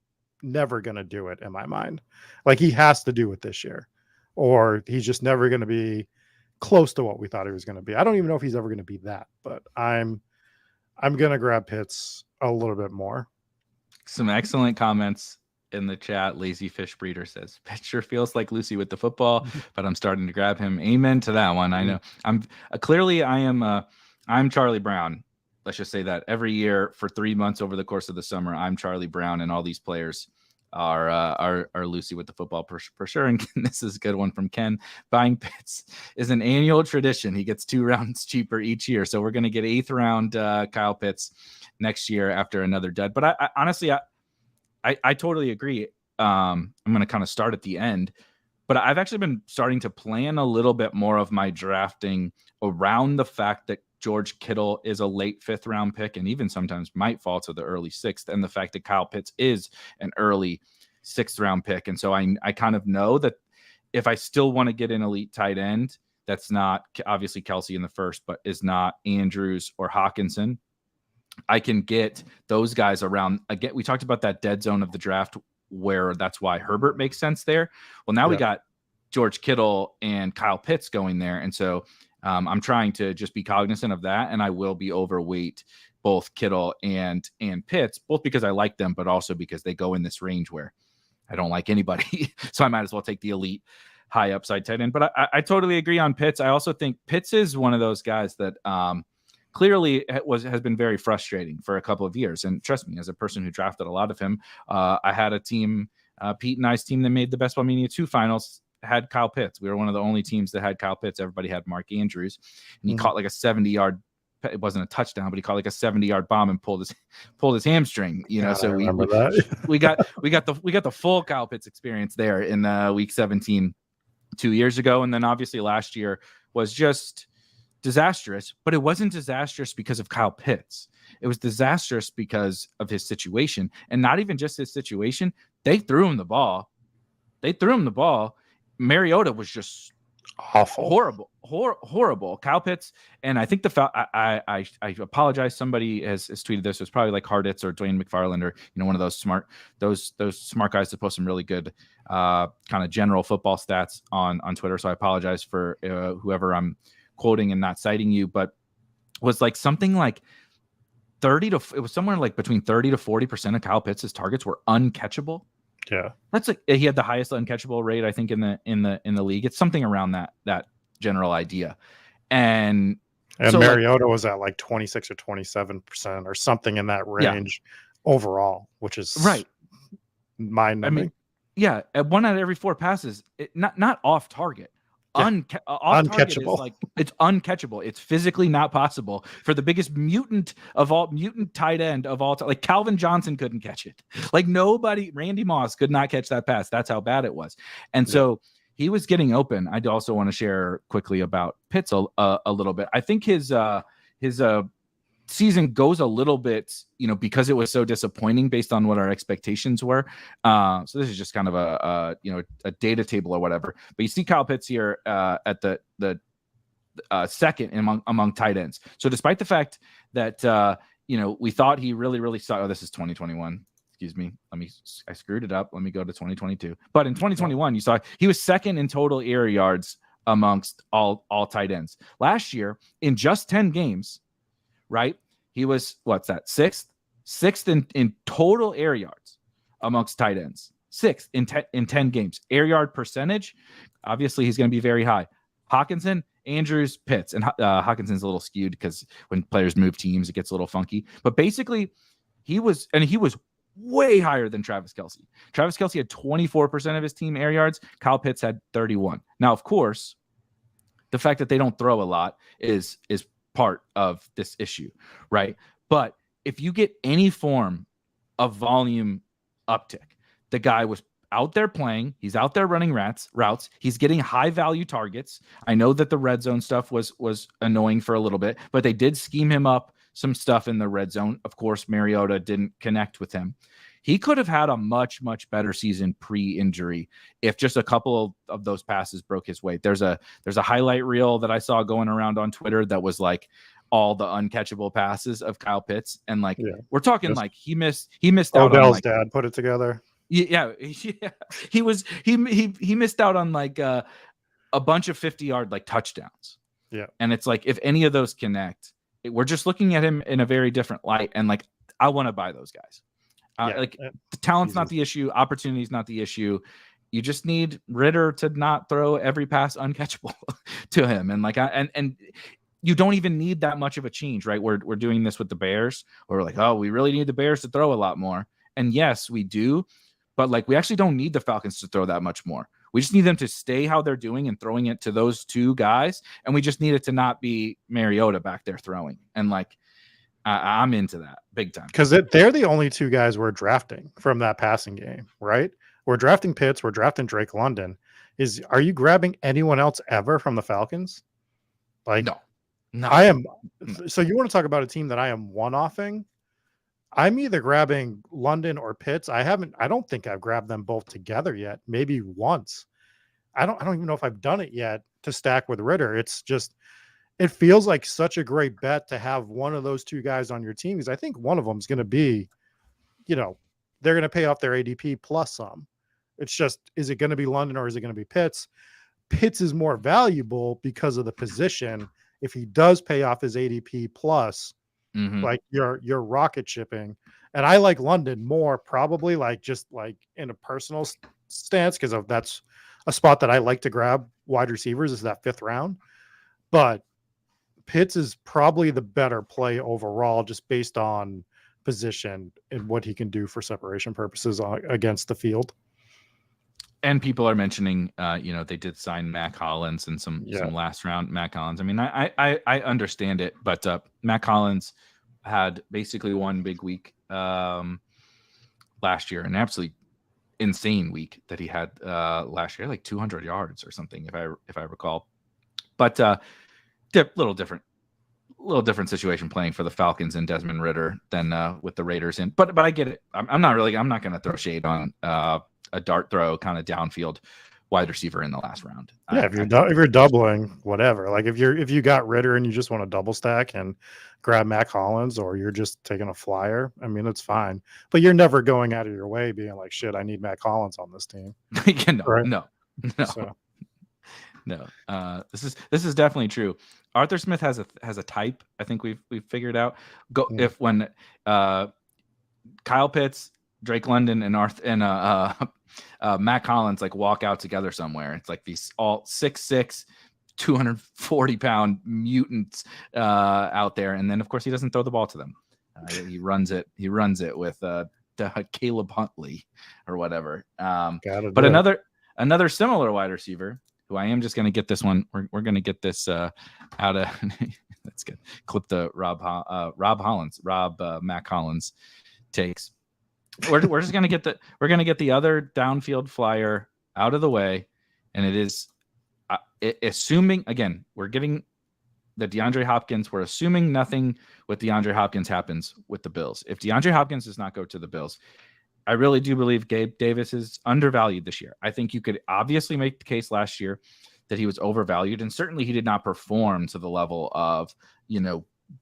never going to do it in my mind. Like, he has to do it this year or he's just never going to be close to what we thought he was going to be. I don't even know if he's ever going to be that, but I'm going to grab Pitts a little bit more. Some excellent comments in the chat. Lazy Fish Breeder says, Pitts sure feels like Lucy with the football, but I'm starting to grab him. Amen to that one. I know I'm Charlie Brown. Let's just say that every year for 3 months over the course of the summer, I'm Charlie Brown, and all these players are Lucy with the football for sure. And this is a good one from Ken. Buying Pitts is an annual tradition. He gets 2 rounds cheaper each year. So we're going to get 8th round Kyle Pitts next year after another dud. But I honestly, I totally agree. I'm going to kind of start at the end, but I've actually been starting to plan a little bit more of my drafting around the fact that George Kittle is a late 5th round pick and even sometimes might fall to the early 6th. And the fact that Kyle Pitts is an early 6th round pick. And so I kind of know that if I still want to get an elite tight end, that's not obviously Kelsey in the first, but is not Andrews or Hawkinson, I can get those guys around. Again, we talked about that dead zone of the draft where that's why Herbert makes sense there. Well, now we got George Kittle and Kyle Pitts going there. And so I'm trying to just be cognizant of that, and I will be overweight both Kittle and Pitts, both because I like them, but also because they go in this range where I don't like anybody. So I might as well take the elite high upside tight end. But I totally agree on Pitts. I also think Pitts is one of those guys that clearly has been very frustrating for a couple of years. And trust me, as a person who drafted a lot of him, I had a team, Pete and I's team that made the Best Ball Mania 2 finals, had Kyle Pitts. We were one of the only teams that had Kyle Pitts. Everybody had Mark Andrews, and he caught like a 70-yard. It wasn't a touchdown, but he caught like a 70-yard bomb and pulled his hamstring. So we got the full Kyle Pitts experience there in week 17 2 years ago, and then obviously last year was just disastrous. But it wasn't disastrous because of Kyle Pitts. It was disastrous because of his situation, and not even just his situation. They threw him the ball. Mariota was just Awful. Horrible. Kyle Pitts, and I think I apologize. Somebody has tweeted this. It was probably like Harditz or Dwayne McFarland or one of those smart guys that post some really good kind of general football stats on Twitter. So I apologize for whoever I'm quoting and not citing you, but was like something like it was somewhere like between 30 to 40% of Kyle Pitts' targets were uncatchable. Yeah, that's like he had the highest uncatchable rate, I think, in the league. It's something around that general idea, and so Mariota was at like 26 or 27% or something in that range overall, which is right mind-numbing. I mean, yeah, at 1 out of every 4 passes, not off target. Uncatchable. Like it's uncatchable. It's physically not possible for the biggest mutant tight end of all time. Like Calvin Johnson couldn't catch it. Like nobody, Randy Moss could not catch that pass. That's how bad it was. And so he was getting open. I also want to share quickly about Pitts a little bit. I think his season goes a little bit, because it was so disappointing based on what our expectations were. So this is just kind of a data table or whatever. But you see Kyle Pitts here at the second among tight ends. So despite the fact that we thought he really saw. Oh, this is 2021. Excuse me. I screwed it up. Let me go to 2022. But in 2021, you saw he was second in total air yards amongst all tight ends. Last year, in just 10 games, right? He was sixth in total air yards amongst tight ends. Sixth in 10 games. Air yard percentage, obviously he's going to be very high. Hawkinson, Andrews, Pitts, and Hawkinson's a little skewed because when players move teams, it gets a little funky. But basically, he was way higher than Travis Kelce. Travis Kelce had 24% of his team air yards. Kyle Pitts had 31. Now, of course, the fact that they don't throw a lot is part of this issue, right? But if you get any form of volume uptick, the guy was out there playing, he's out there running routes, he's getting high value targets. I know that the red zone stuff was annoying for a little bit, but they did scheme him up some stuff in the red zone. Of course, Mariota didn't connect with him. He could have had a much better season pre-injury if just a couple of those passes broke his way. There's a highlight reel that I saw going around on Twitter that was like all the uncatchable passes of Kyle Pitts, and we're talking like he missed out. Odell's dad put it together. Yeah. He missed out on like a bunch of 50-yard like touchdowns. Yeah, and it's like if any of those connect, we're just looking at him in a very different light, and like I want to buy those guys. The talent's not the issue. Opportunity is not the issue. You just need Ritter to not throw every pass uncatchable to him. And and you don't even need that much of a change, right? We're doing this with the Bears. We're like, oh, we really need the Bears to throw a lot more. And yes, we do. But like, we actually don't need the Falcons to throw that much more. We just need them to stay how they're doing and throwing it to those two guys. And we just need it to not be Mariota back there throwing. And like, I'm into that big time because they're the only two guys we're drafting from that passing game, right? We're drafting Pitts, we're drafting Drake London. Are you grabbing anyone else ever from the Falcons? Like, no. I am. So you want to talk about a team that I am one-offing? I'm either grabbing London or Pitts. I don't think I've grabbed them both together yet. Maybe once. I don't even know if I've done it yet to stack with Ritter. It's just. It feels like such a great bet to have one of those two guys on your team because I think one of them is going to be, they're going to pay off their ADP plus some. It's just, is it going to be London or is it going to be Pitts? Pitts is more valuable because of the position. If he does pay off his ADP plus, like you're rocket shipping. And I like London more, probably like just like in a personal stance because that's a spot that I like to grab wide receivers is that 5th round. But Pitts is probably the better play overall, just based on position and what he can do for separation purposes against the field. And people are mentioning, they did sign Mac Hollins and some last round Mac Hollins. I mean, I understand it, but Mac Hollins had basically one big week last year, an absolutely insane week that he had last year, like 200 yards or something, if I recall. But little different situation playing for the Falcons and Desmond Ritter than with the Raiders in. But I get it. I'm not going to throw shade on a dart throw kind of downfield wide receiver in the last round. Yeah, if you're doubling, whatever. Like if you got Ritter and you just want to double stack and grab Mac Hollins, or you're just taking a flyer, I mean, it's fine. But you're never going out of your way being like, shit, I need Mac Hollins on this team. Right? No. So. No. This is definitely true. Arthur Smith has a type. I think we've figured out. If when Kyle Pitts, Drake London, and Mac Hollins like walk out together somewhere, it's like these all 6'6", 240-pound mutants out there, and then of course he doesn't throw the ball to them. He runs it with Caleb Huntley or whatever. But another similar wide receiver who I am just going to get this one. We're going to get this out of. That's good. Clip the Mac Hollins takes. We're just going to get the other downfield flyer out of the way, and it is assuming again we're getting the DeAndre Hopkins. We're assuming nothing with DeAndre Hopkins happens with the Bills. If DeAndre Hopkins does not go to the Bills, I really do believe Gabe Davis is undervalued this year. I think you could obviously make the case last year that he was overvalued, and certainly he did not perform to the level of,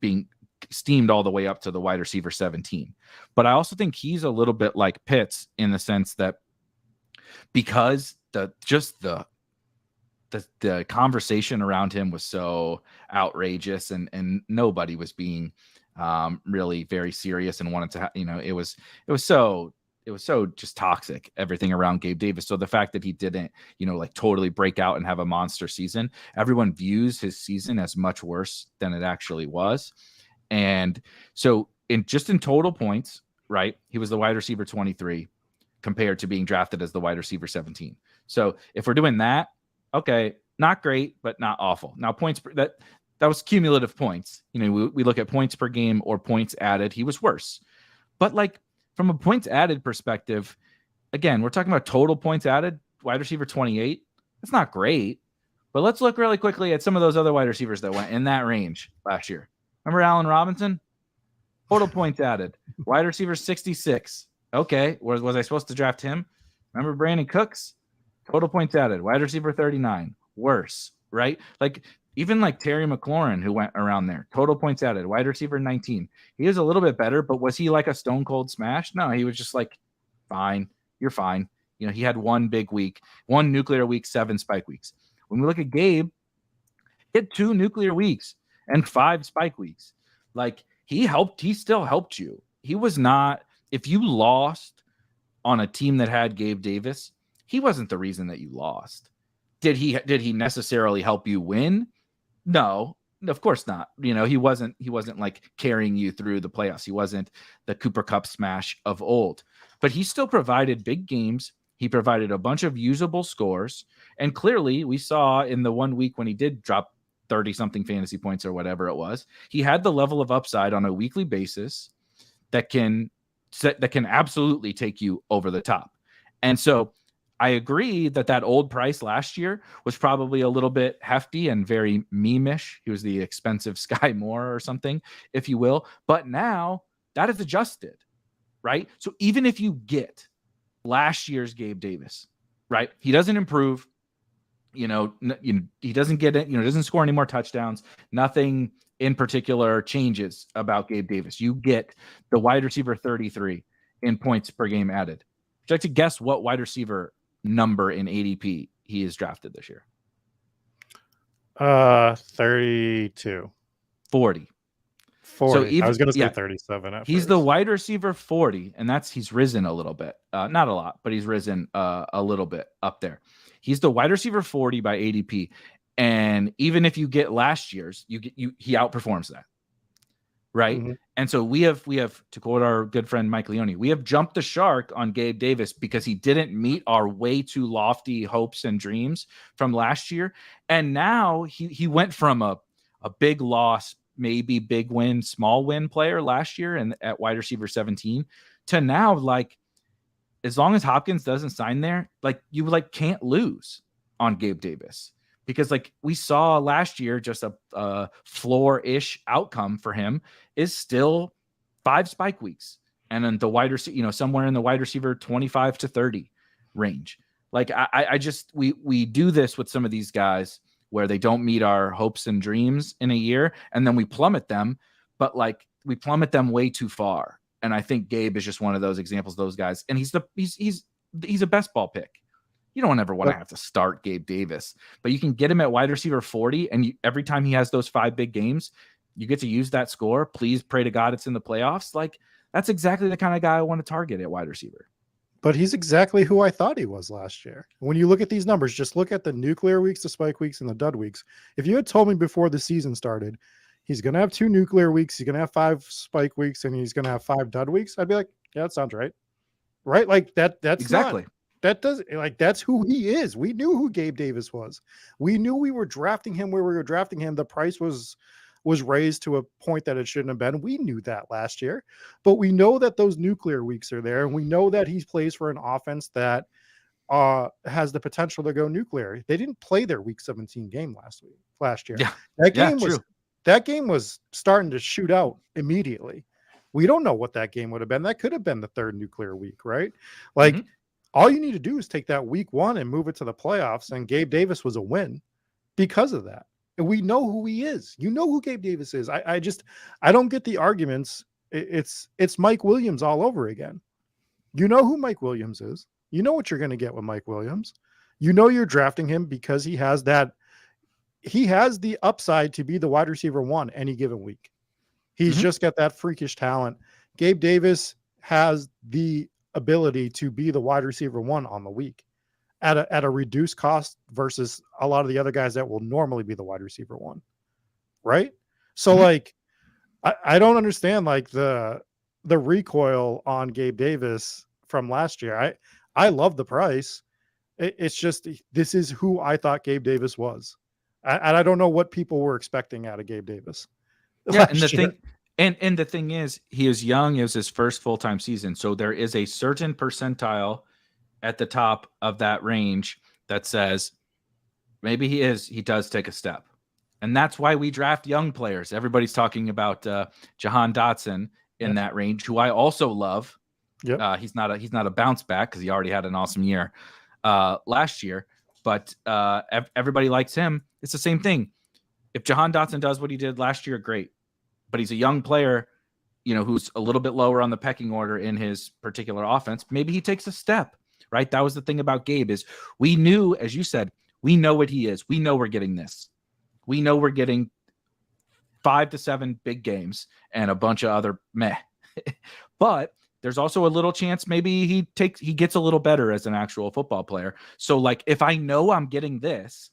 being steamed all the way up to the wide receiver 17. But I also think he's a little bit like Pitts in the sense that because the conversation around him was so outrageous and nobody was being really very serious and wanted to, it was so just toxic, everything around Gabe Davis. So the fact that he didn't, like totally break out and have a monster season, everyone views his season as much worse than it actually was. And so in total points, right, he was the wide receiver 23 compared to being drafted as the wide receiver 17. So if we're doing that, okay, not great, but not awful. Now points that was cumulative points. We look at points per game or points added. He was worse, but like from a points added perspective, again, we're talking about total points added, wide receiver 28. That's not great, but let's look really quickly at some of those other wide receivers that went in that range last year. Remember Allen Robinson? Total points added, wide receiver 66. Okay, was I supposed to draft him? Remember Brandon Cooks? Total points added, wide receiver 39. Worse, right? Like even like Terry McLaurin, who went around there, total points added, wide receiver 19. He was a little bit better, but was he like a stone cold smash? No, he was just like, fine, you're fine. He had one big week, one nuclear week, 7 spike weeks. When we look at Gabe, he had 2 nuclear weeks and 5 spike weeks. Like he still helped you. He was not, if you lost on a team that had Gabe Davis, he wasn't the reason that you lost. Did he necessarily help you win? No, of course not. He wasn't like carrying you through the playoffs. He wasn't the Cooper Kupp smash of old, but he still provided big games. He provided a bunch of usable scores. And clearly we saw in the 1 week when he did drop 30 something fantasy points or whatever it was, he had the level of upside on a weekly basis that can absolutely take you over the top. And so I agree that old price last year was probably a little bit hefty and very meme-ish. He was the expensive Sky Moore or something, if you will. But now that is adjusted, right? So even if you get last year's Gabe Davis, right? He doesn't improve. He doesn't get it. Doesn't score any more touchdowns. Nothing in particular changes about Gabe Davis. You get the wide receiver 33 in points per game added. Would you like to guess what wide receiver number in ADP he is drafted this year? 32. 40. So even, I was going to say 37. He's the wide receiver 40, and he's risen a little bit. Not a lot, but he's risen a little bit up there. He's the wide receiver 40 by ADP. And even if you get last year's, he outperforms that. Right. Mm-hmm. And so we have, to quote our good friend Mike Leone, we have jumped the shark on Gabe Davis because he didn't meet our way too lofty hopes and dreams from last year. And now he went from a big loss, maybe big win, small win player last year and at wide receiver 17 to now, like, as long as Hopkins doesn't sign there, like you can't lose on Gabe Davis. Because like we saw last year, just a floor-ish outcome for him is still 5 spike weeks. And then the wide receiver, somewhere in the wide receiver 25 to 30 range. Like I just we do this with some of these guys where they don't meet our hopes and dreams in a year, and then we plummet them, but like we plummet them way too far. And I think Gabe is just one of those examples of those guys. And he's a best ball pick. You don't ever want to have to start Gabe Davis, but you can get him at wide receiver 40, and every time he has those 5 big games, you get to use that score. Please pray to God it's in the playoffs. Like, that's exactly the kind of guy I want to target at wide receiver. But he's exactly who I thought he was last year. When you look at these numbers, just look at the nuclear weeks, the spike weeks, and the dud weeks. If you had told me before the season started, he's going to have 2 nuclear weeks, he's going to have 5 spike weeks, and he's going to have 5 dud weeks, I'd be like, yeah, that sounds right. Right? Like that's exactly. That's who he is. We knew who Gabe Davis was. We knew we were drafting him where we were drafting him. The price was raised to a point that it shouldn't have been. We knew that last year, but we know that those nuclear weeks are there, and we know that he plays for an offense that has the potential to go nuclear. They didn't play their week 17 game last year. Yeah. That game was starting to shoot out immediately. We don't know what that game would have been. That could have been the 3rd nuclear week, right? Like, all you need to do is take that week 1 and move it to the playoffs. And Gabe Davis was a win because of that. And we know who he is. You know who Gabe Davis is. I don't get the arguments. It's Mike Williams all over again. You know who Mike Williams is. You know what you're going to get with Mike Williams. You know you're drafting him because he has the upside to be the wide receiver 1 any given week. He's just got that freakish talent. Gabe Davis has the ability to be the wide receiver 1 on the week at a reduced cost versus a lot of the other guys that will normally be the wide receiver 1. Right. So like, I don't understand like the recoil on Gabe Davis from last year. I love the price. It's just, this is who I thought Gabe Davis was. And I don't know what people were expecting out of Gabe Davis. Yeah. And the thing is, he is young. It was his first full-time season. So there is a certain percentile at the top of that range that says maybe he does take a step. And that's why we draft young players. Everybody's talking about Jahan Dotson in that range, who I also love. Yep. He's not a bounce back because he already had an awesome year last year. But everybody likes him. It's the same thing. If Jahan Dotson does what he did last year, great. But he's a young player, who's a little bit lower on the pecking order in his particular offense. Maybe he takes a step, right? That was the thing about Gabe is we knew, as you said, we know what he is. We know we're getting this. We know we're getting 5 to 7 big games and a bunch of other meh. But there's also a little chance maybe he gets a little better as an actual football player. So like, if I know I'm getting this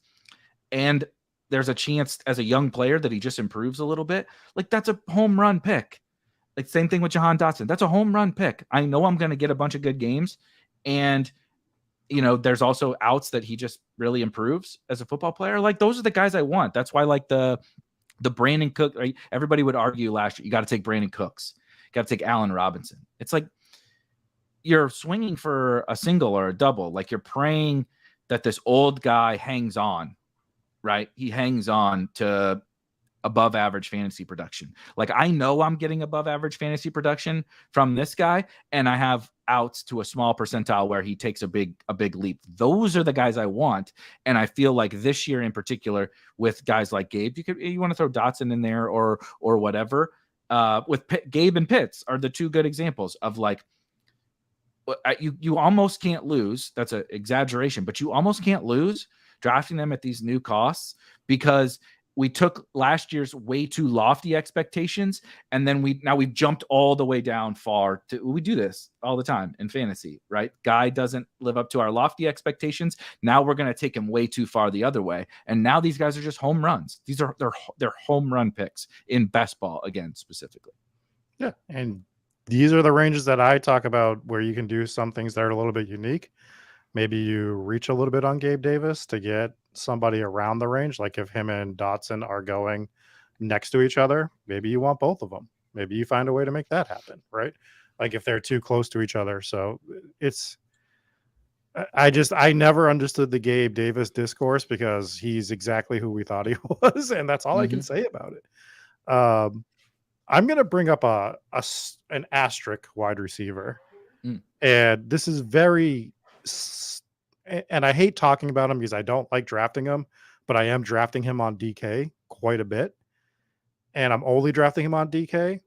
and there's a chance as a young player that he just improves a little bit, like that's a home run pick. Like same thing with Jahan Dotson. That's a home run pick. I know I'm going to get a bunch of good games. And, there's also outs that he just really improves as a football player. Like those are the guys I want. That's why like the Brandon Cook, right? Everybody would argue last year, you got to take Brandon Cooks. You got to take Allen Robinson. It's like you're swinging for a single or a double. Like you're praying that this old guy hangs on, right? He hangs on to above average fantasy production. Like I know I'm getting above average fantasy production from this guy, and I have outs to a small percentile where he takes a big leap. Those are the guys I want. And I feel like this year in particular with guys like Gabe, you want to throw Dotson in there or whatever. With Gabe and Pitts are the 2 good examples of like, you almost can't lose. That's an exaggeration, but you almost can't lose drafting them at these new costs because we took last year's way too lofty expectations. And then we've jumped all the way down far we do this all the time in fantasy, right? Guy doesn't live up to our lofty expectations. Now we're going to take him way too far the other way. And now these guys are just home runs. They're home run picks in best ball again, specifically. Yeah. And these are the ranges that I talk about where you can do some things that are a little bit unique. Maybe you reach a little bit on Gabe Davis to get somebody around the range. Like if him and Dotson are going next to each other, maybe you want both of them. Maybe you find a way to make that happen, right? Like if they're too close to each other. So I never understood the Gabe Davis discourse because he's exactly who we thought he was. And that's all I can say about it. I'm going to bring up an asterisk wide receiver. And this is very and I hate talking about him because I don't like drafting him, but I am drafting him on DK quite a bit. And I'm only drafting him on DK.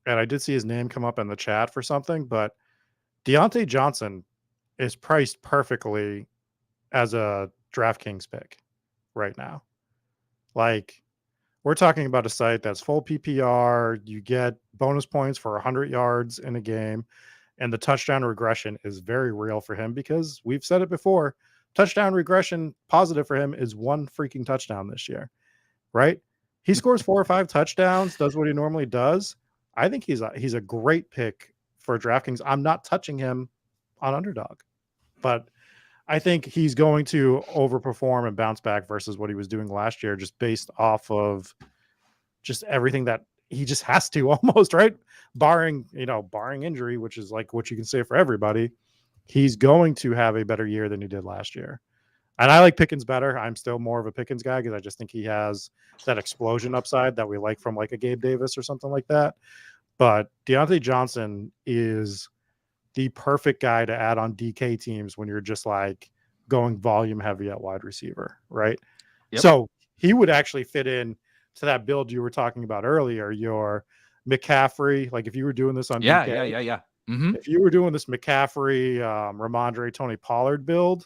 And I did see his name come up in the chat for something, but Deontay Johnson is priced perfectly as a DraftKings pick right now. Like, we're talking about a site that's full PPR. You get bonus points for 100 yards in a game. And the touchdown regression is very real for him because we've said it before. Touchdown regression positive for him is 1 freaking touchdown this year, right? He scores 4 or 5 touchdowns, does what he normally does. I think he's a great pick for DraftKings. I'm not touching him on Underdog, but I think he's going to overperform and bounce back versus what he was doing last year, just based off of just everything that he just has to almost, right? Barring injury, which is like what you can say for everybody, he's going to have a better year than he did last year. And I like Pickens better. I'm still more of a Pickens guy because I just think he has that explosion upside that we like from like a Gabe Davis or something like that. But Deontay Johnson is the perfect guy to add on DK teams when you're just like going volume heavy at wide receiver, right? Yep. So he would actually fit in to that build you were talking about earlier, your McCaffrey. Like if you were doing this on DK, Mm-hmm. If you were doing this McCaffrey, Ramondre, Tony Pollard build,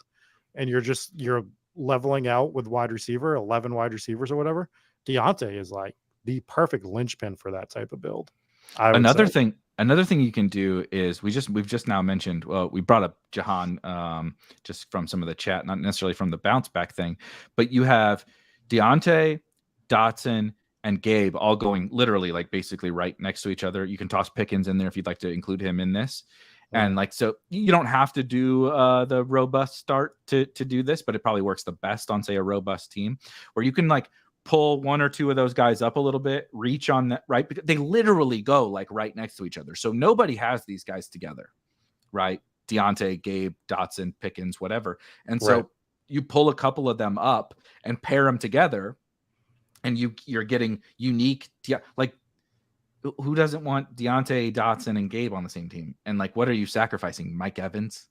and you're leveling out with wide receiver, 11 wide receivers or whatever, Deontay is like the perfect linchpin for that type of build. Another thing you can do is we've just now mentioned, well, we brought up Jahan just from some of the chat, not necessarily from the bounce back thing, but you have Deontay, Dotson, and Gabe all going literally like basically right next to each other. You can toss Pickens in there if you'd like to include him in this. And like, so you don't have to do the robust start to do this, but it probably works the best on, say, a robust team where you can like pull 1 or 2 of those guys up a little bit, reach on that, right? Because they literally go like right next to each other. So nobody has these guys together, right? Deontay, Gabe, Dotson, Pickens, whatever. And so you pull a couple of them up and pair them together, and you're getting unique, like, who doesn't want Deontay, Dotson, and Gabe on the same team? And like, what are you sacrificing? Mike Evans?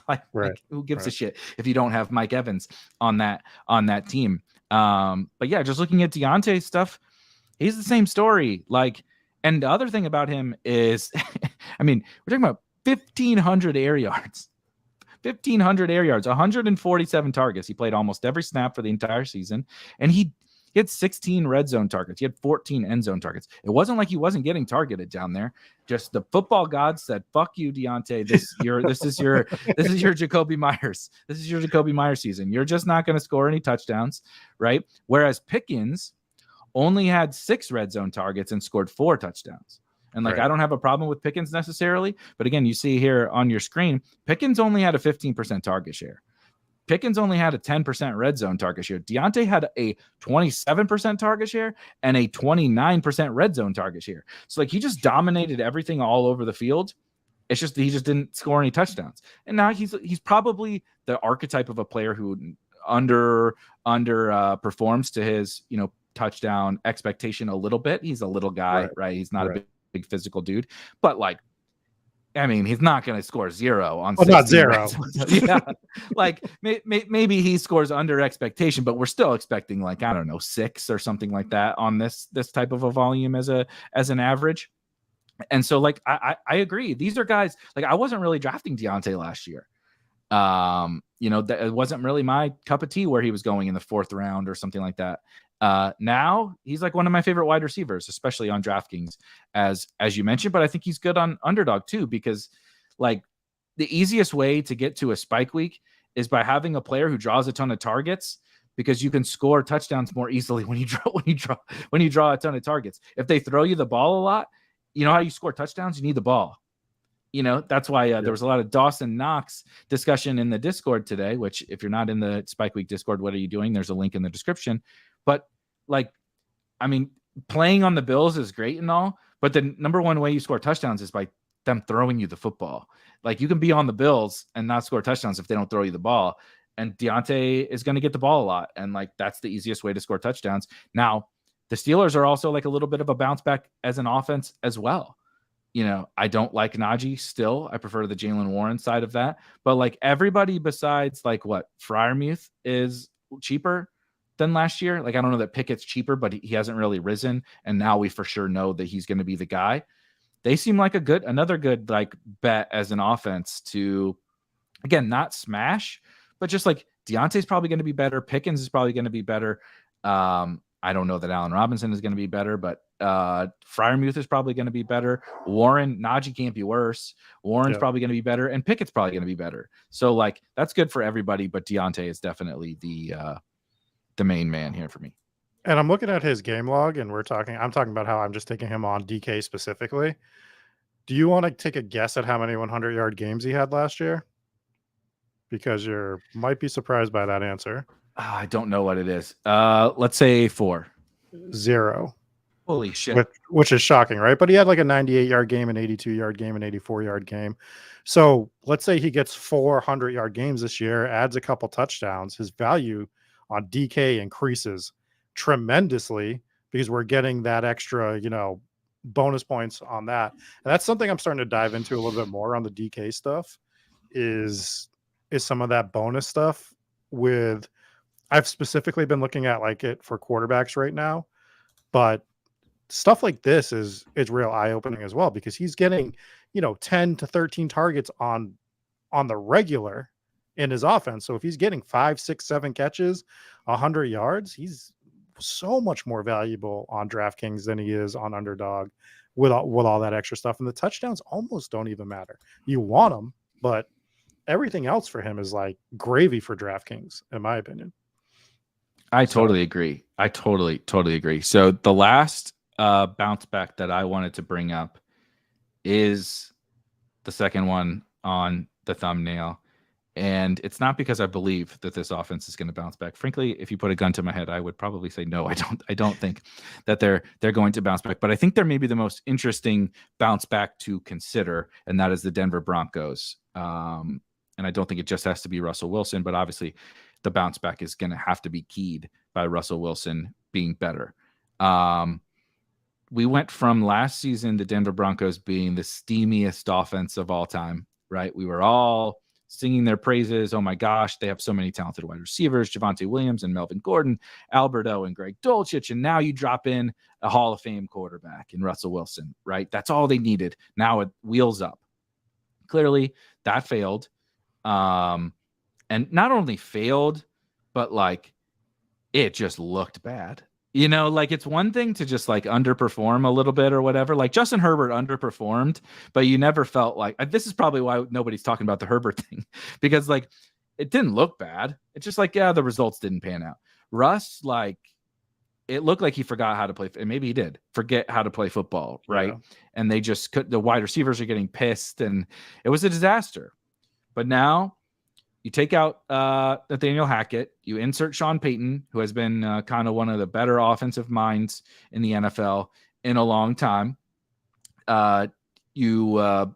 like who gives a shit if you don't have Mike Evans on that team? But yeah, just looking at Deontay stuff, he's the same story. Like, and the other thing about him is, I mean, we're talking about 1,500 air yards. 1,500 air yards, 147 targets. He played almost every snap for the entire season, and he had 16 red zone targets. He had 14 end zone targets. It wasn't like he wasn't getting targeted down there. Just the football gods said, "Fuck you, Deontay. This is your Jacoby Myers. This is your Jacoby Myers season. You're just not going to score any touchdowns, right?" Whereas Pickens only had 6 red zone targets and scored 4 touchdowns. And like, I don't have a problem with Pickens necessarily, but again, you see here on your screen, Pickens only had a 15% target share. Pickens only had a 10% red zone target share. Deontay had a 27% target share and a 29% red zone target share. So like, he just dominated everything all over the field. It's just he just didn't score any touchdowns. And now he's probably the archetype of a player who under performs to his touchdown expectation a little bit. He's a little guy, right? He's not a big physical dude, but like, I mean, he's not going to score 0 on. Well, not 0. Yeah, like maybe he scores under expectation, but we're still expecting like, I don't know, 6 or something like that on this type of a volume as an average. And so like, I agree. These are guys like, I wasn't really drafting Deontay last year. It wasn't really my cup of tea where he was going in the 4th round or something like that. Now he's like one of my favorite wide receivers, especially on DraftKings, as you mentioned, but I think he's good on Underdog too, because like the easiest way to get to a spike week is by having a player who draws a ton of targets, because you can score touchdowns more easily when you draw a ton of targets. If they throw you the ball a lot, you know how you score touchdowns? You need the ball. That's why there was a lot of Dawson Knox discussion in the Discord today, which if you're not in the Spike Week Discord, what are you doing? There's a link in the description. But like, I mean, playing on the Bills is great and all, but the number one way you score touchdowns is by them throwing you the football. Like, you can be on the Bills and not score touchdowns if they don't throw you the ball. And Deontay is going to get the ball a lot. And like, that's the easiest way to score touchdowns. Now, the Steelers are also like a little bit of a bounce back as an offense as well. I don't like Najee still. I prefer the Jalen Warren side of that. But like everybody besides like what Freiermuth is cheaper than last year. Like I don't know that Pickett's cheaper, but he hasn't really risen. And now we for sure know that he's going to be the guy. They seem like another good like bet as an offense to, again, not smash, but just like Deontay's probably going to be better. Pickens is probably going to be better. I don't know that Allen Robinson is going to be better, but Freiermuth is probably going to be better. Najee can't be worse. Warren's probably going to be better, and Pickett's probably going to be better. So like that's good for everybody, but Deontay is definitely the main man here for me. And I'm looking at his game log, and I'm talking about how I'm just taking him on DK specifically. Do you want to take a guess at how many 100-yard games he had last year? Because you might be surprised by that answer. I don't know what it is. Let's say 4. 0. Holy shit. Which is shocking, right? But he had like a 98-yard game, an 82-yard game, an 84-yard game. So let's say he gets 400-yard games this year, adds a couple touchdowns. His value on DK increases tremendously because we're getting that extra, bonus points on that. And that's something I'm starting to dive into a little bit more on the DK stuff is some of that bonus stuff I've specifically been looking at like it for quarterbacks right now, but stuff like this is real eye-opening as well because he's getting, 10 to 13 targets on the regular in his offense. So if he's getting 5, 6, 7 catches, 100 yards, he's so much more valuable on DraftKings than he is on Underdog with all that extra stuff. And the touchdowns almost don't even matter. You want them, but everything else for him is like gravy for DraftKings, in my opinion. I totally agree. I totally agree. So the last bounce back that I wanted to bring up is the second one on the thumbnail. And it's not because I believe that this offense is going to bounce back. Frankly, if you put a gun to my head, I would probably say no. I don't think that they're going to bounce back. But I think they're maybe the most interesting bounce back to consider, and that is the Denver Broncos. And I don't think it just has to be Russell Wilson, but obviously the bounce back is going to have to be keyed by Russell Wilson being better. We went from last season, the Denver Broncos being the steamiest offense of all time, right? We were all singing their praises. Oh my gosh, they have so many talented wide receivers, Javonte Williams and Melvin Gordon, Alberto and Greg Dulcich. And now you drop in a Hall of Fame quarterback in Russell Wilson, right? That's all they needed. Now it wheels up. Clearly that failed. And not only failed, but like it just looked bad. Like it's one thing to just like underperform a little bit or whatever. Like Justin Herbert underperformed, but you never felt like this is probably why nobody's talking about the Herbert thing because like it didn't look bad. It's just like, the results didn't pan out. Russ, like it looked like he forgot how to play. And maybe he did forget how to play football. Right. Yeah. And they just the wide receivers are getting pissed and it was a disaster. But now you take out Nathaniel Hackett, you insert Sean Payton, who has been kind of one of the better offensive minds in the NFL in a long time. You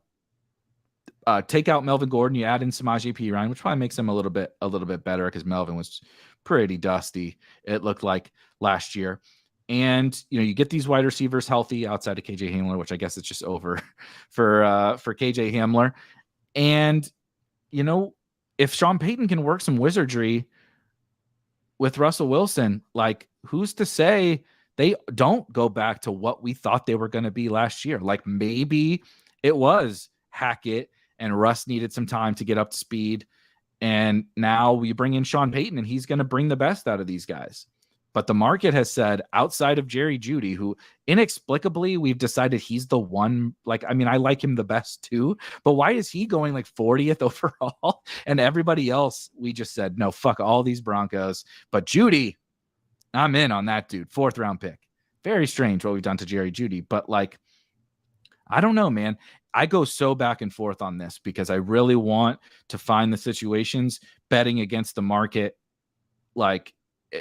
take out Melvin Gordon, you add in Samaje Perine, which probably makes him a little bit better because Melvin was pretty dusty, it looked like last year. And you get these wide receivers healthy outside of KJ Hamler, which I guess it's just over for KJ Hamler. And if Sean Payton can work some wizardry with Russell Wilson, like who's to say they don't go back to what we thought they were going to be last year? Like maybe it was Hackett and Russ needed some time to get up to speed. And now we bring in Sean Payton and he's going to bring the best out of these guys. But the market has said outside of Jerry Jeudy, who inexplicably we've decided he's the one, like, I mean, I like him the best too, but why is he going like 40th overall? And everybody else, we just said, no, fuck all these Broncos. But Jeudy, I'm in on that dude. 4th round pick. Very strange what we've done to Jerry Jeudy, but like, I don't know, man. I go so back and forth on this because I really want to find the situations betting against the market. Like,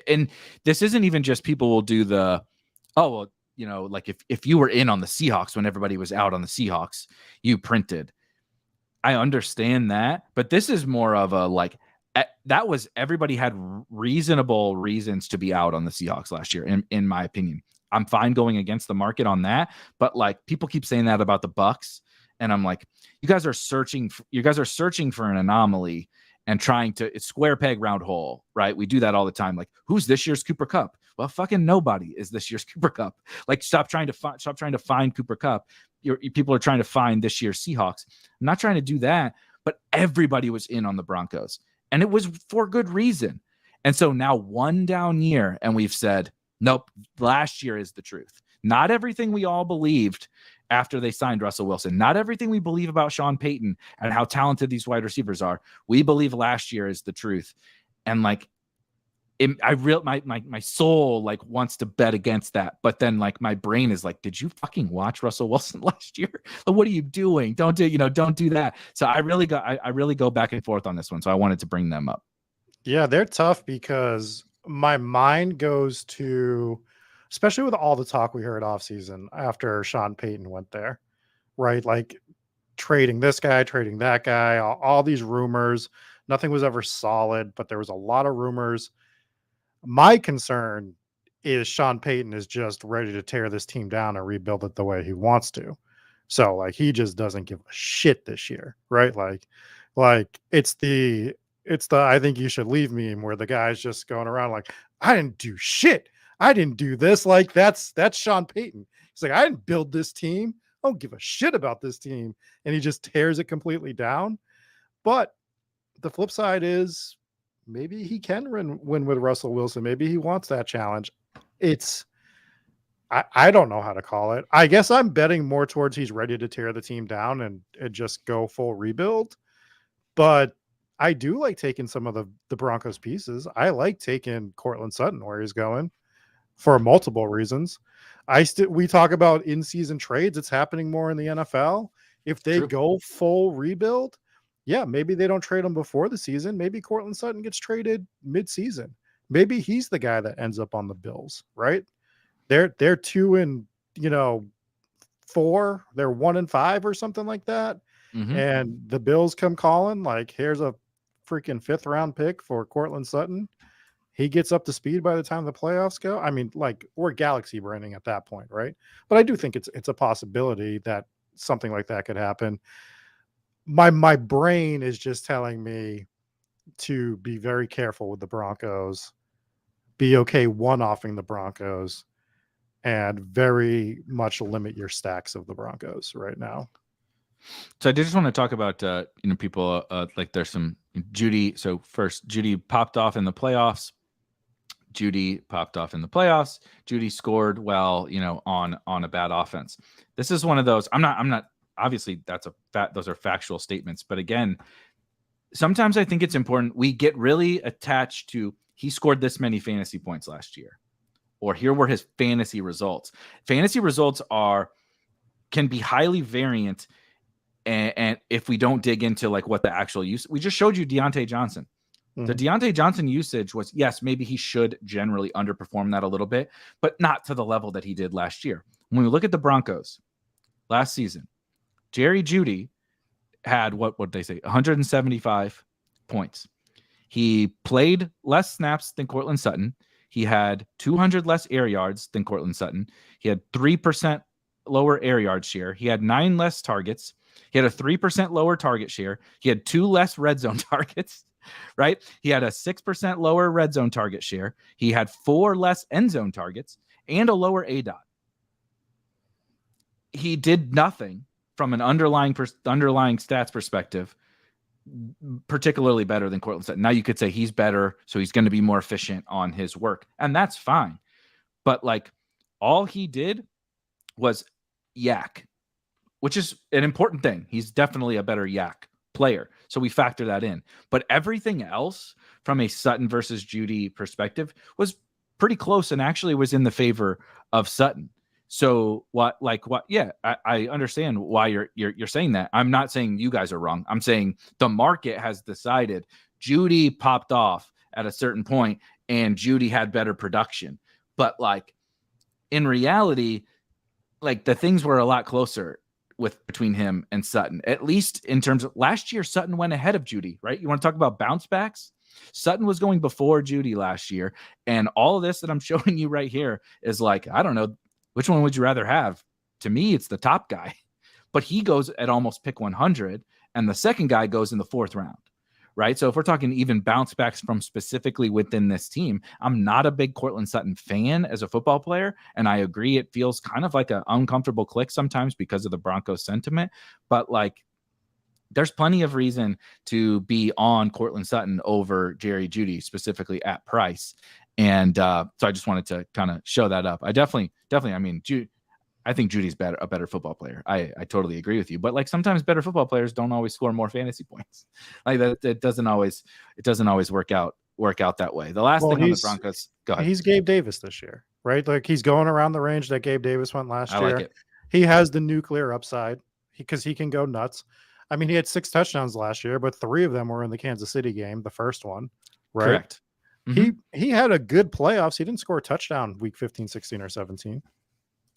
and this isn't even just people will do the, like if you were in on the Seahawks when everybody was out on the Seahawks, you printed. I understand that, but this is more of a like that was everybody had reasonable reasons to be out on the Seahawks last year, in my opinion. I'm fine going against the market on that. But like people keep saying that about the Bucs, and I'm like, you guys are searching for an anomaly and trying to, it's square peg round hole, right? We do that all the time. Like, who's this year's Cooper Kupp? Well, fucking nobody is this year's Cooper Kupp. Like, stop trying to find Cooper Kupp. People are trying to find this year's Seahawks. I'm not trying to do that, but everybody was in on the Broncos, and it was for good reason. And so now one down year, and we've said, nope, last year is the truth. Not everything we all believed after they signed Russell Wilson, not everything we believe about Sean Payton and how talented these wide receivers are. We believe last year is the truth. And like, my soul like wants to bet against that, but then like my brain is like, did you fucking watch Russell Wilson last year? What are you doing? Don't do that. So I really go back and forth on this one. So I wanted to bring them up. Yeah, they're tough because my mind goes to, especially with all the talk we heard off season after Sean Payton went there, right? Like trading this guy, trading that guy, all these rumors. Nothing was ever solid, but there was a lot of rumors. My concern is Sean Payton is just ready to tear this team down and rebuild it the way he wants to. So like he just doesn't give a shit this year, right? Like it's the I think you should leave meme where the guy's just going around like, I didn't do shit. I didn't do this. Like that's Sean Payton. He's like, I didn't build this team. I don't give a shit about this team. And he just tears it completely down. But the flip side is maybe he can win with Russell Wilson. Maybe he wants that challenge. I don't know how to call it. I guess I'm betting more towards he's ready to tear the team down and just go full rebuild. But I do like taking some of the Broncos pieces. I like taking Cortland Sutton where he's going for multiple reasons. We talk about in-season trades. It's happening more in the NFL. If they go full rebuild, yeah, maybe they don't trade him before the season. Maybe Cortland Sutton gets traded mid-season. Maybe he's the guy that ends up on the Bills, right? They're 2-4. They're 1-5 or something like that. Mm-hmm. And the Bills come calling like, here's a freaking 5th round pick for Cortland Sutton. He gets up to speed by the time the playoffs go. I mean, like, we're galaxy branding at that point, right? But I do think it's a possibility that something like that could happen. My brain is just telling me to be very careful with the Broncos, be okay one-offing the Broncos, and very much limit your stacks of the Broncos right now. So I just want to talk about people like there's some Judy. So first, Judy popped off in the playoffs. Judy scored well, on a bad offense. This is one of those. I'm not. Obviously, those are factual statements. But again, sometimes I think it's important. We get really attached to he scored this many fantasy points last year, or here were his fantasy results. Fantasy results can be highly variant. And if we don't dig into like what the actual use, we just showed you Deontay Johnson. Mm-hmm. The Deontay Johnson usage was, yes, maybe he should generally underperform that a little bit, but not to the level that he did last year. When we look at the Broncos last season, Jerry Jeudy had what did they say? 175 points. He played less snaps than Cortland Sutton. He had 200 less air yards than Cortland Sutton. He had 3% lower air yard share. He had 9 less targets. He had a 3% lower target share. He had 2 less red zone targets, right? He had a 6% lower red zone target share. He had 4 less end zone targets and a lower ADOT. He did nothing from an underlying stats perspective, particularly better than Cortland Sutton. Now you could say he's better, so he's going to be more efficient on his work, and that's fine. But like all he did was yak, which is an important thing. He's definitely a better yak player. So we factor that in. But everything else from a Sutton versus Jeudy perspective was pretty close and actually was in the favor of Sutton. So I understand why you're saying that. I'm not saying you guys are wrong. I'm saying the market has decided Jeudy popped off at a certain point and Jeudy had better production. But like in reality, like the things were a lot closer between him and Sutton, at least in terms of last year. Sutton went ahead of Jeudy, right? You want to talk about bounce backs? Sutton was going before Jeudy last year. And all of this that I'm showing you right here is like, I don't know, which one would you rather have? To me, it's the top guy. But he goes at almost pick 100, and the second guy goes in the 4th round, right? So if we're talking even bounce backs from specifically within this team, I'm not a big Courtland Sutton fan as a football player, and I agree it feels kind of like an uncomfortable click sometimes because of the Broncos sentiment, but like there's plenty of reason to be on Courtland Sutton over Jerry Jeudy, specifically at price. And so I just wanted to kind of show that up. I definitely, I mean, I think Judy's a better football player. I totally agree with you. But like sometimes better football players don't always score more fantasy points. Like that, it doesn't always work out that way. The last thing on the Broncos, go ahead. He's Gabe Davis this year, right? Like he's going around the range that Gabe Davis went last year. I like it. He has the nuclear upside because he can go nuts. I mean, he had 6 touchdowns last year, but 3 of them were in the Kansas City game, the first one, right? Correct. Mm-hmm. He had a good playoffs. He didn't score a touchdown week 15, 16, or 17.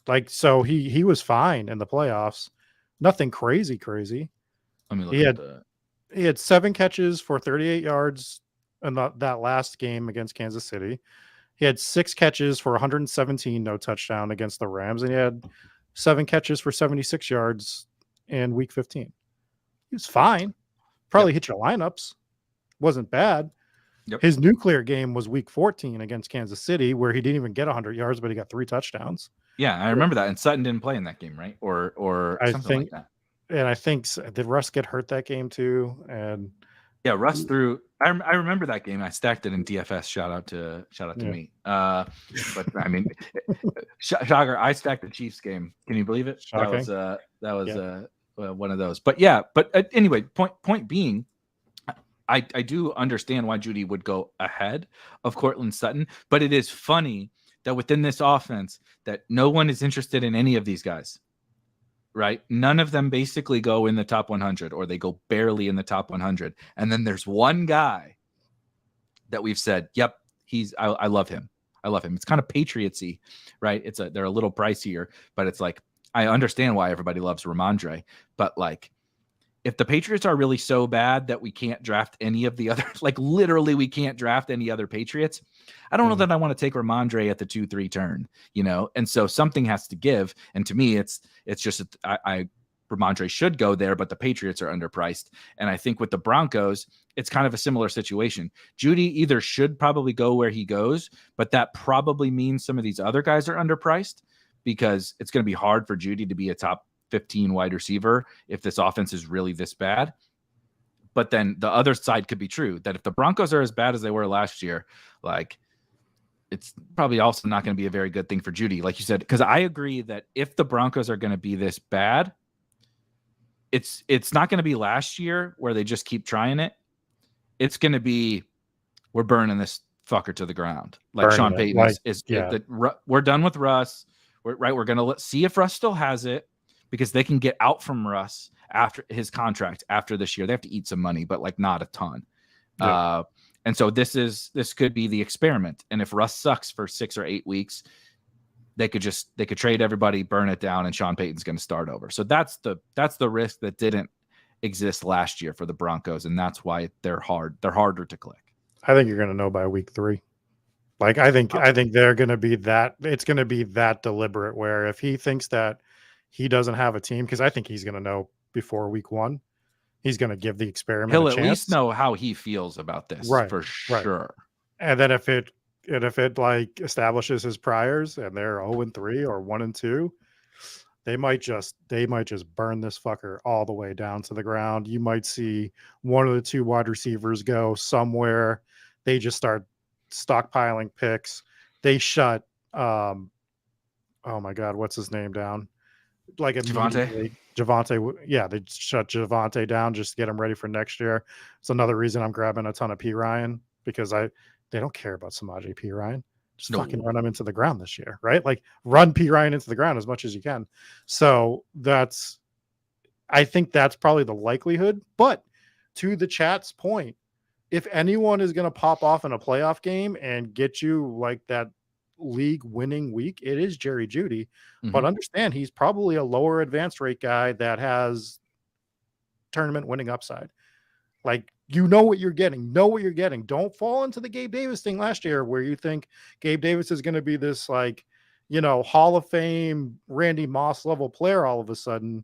Like, so he was fine in the playoffs. Nothing crazy. Let me look at that. He had 7 catches for 38 yards in that last game against Kansas City. He had 6 catches for 117, no touchdown against the Rams. And he had 7 catches for 76 yards in week 15. He was fine. Probably hit your lineups. Wasn't bad. Yep. His nuclear game was week 14 against Kansas City, where he didn't even get 100 yards, but he got 3 touchdowns. Yeah, I remember that. And Sutton didn't play in that game, right? Or something like that. And I think, did Russ get hurt that game too? And yeah, Russ threw. I remember that game. I stacked it in DFS. Shout out to me. But I mean, shocker. I stacked the Chiefs game. Can you believe it? Shocking. That was one of those. But yeah. But anyway, point being, I do understand why Jeudy would go ahead of Courtland Sutton. But it is funny that within this offense, that no one is interested in any of these guys. Right? None of them basically go in the top 100, or they go barely in the top 100. And then there's one guy that we've said, yep, I love him. I love him. It's kind of Patriotsy, right? They're a little pricier, but it's like, I understand why everybody loves Ramondre, but like, if the Patriots are really so bad that we can't draft any of the other, like literally we can't draft any other Patriots, I don't know that I want to take Ramondre at the 2-3 turn, and so something has to give. And to me, it's just, Ramondre should go there, but the Patriots are underpriced. And I think with the Broncos, it's kind of a similar situation. Jeudy either should probably go where he goes, but that probably means some of these other guys are underpriced, because it's going to be hard for Jeudy to be a top 15 wide receiver if this offense is really this bad. But then the other side could be true, that if the Broncos are as bad as they were last year, like it's probably also not going to be a very good thing for Jeudy, like you said, because I agree that if the Broncos are going to be this bad, it's not going to be last year where they just keep trying it. It's going to be, we're burning this fucker to the ground. Like Sean Payton we're done with Russ. We're going to see if Russ still has it, because they can get out from Russ after his contract after this year. They have to eat some money, but like not a ton. Yeah. And so this could be the experiment. And if Russ sucks for 6 or 8 weeks, they could trade everybody, burn it down, and Sean Payton's going to start over. So that's the risk that didn't exist last year for the Broncos, and that's why they're harder to click. I think you're going to know by week 3. Like I think they're going to be that. It's going to be that deliberate, where if he thinks that he doesn't have a team, because I think he's going to know before week 1. He's going to give the experiment He'll a at chance. least know how he feels about this, right, for sure. Right. And then if it like establishes his priors and they're 0-3 or 1-2, they might just burn this fucker all the way down to the ground. You might see one of the 2 wide receivers go somewhere. They just start stockpiling picks. They shut oh my God, what's his name down? Like Javonte, yeah, they shut Javonte down just to get him ready for next year. It's another reason I'm grabbing a ton of P. Ryan, because they don't care about Samaje P. Ryan. Just fucking run him into the ground this year, right? Like run P. Ryan into the ground as much as you can. So I think that's probably the likelihood. But to the chat's point, if anyone is going to pop off in a playoff game and get you like that league winning week, it is Jerry Jeudy. But understand, he's probably a lower advanced rate guy that has tournament winning upside. Like You know what you're getting. Know what you're getting. Don't fall into the Gabe Davis thing last year where you think Gabe Davis is going to be this like, Hall of Fame Randy Moss level player all of a sudden.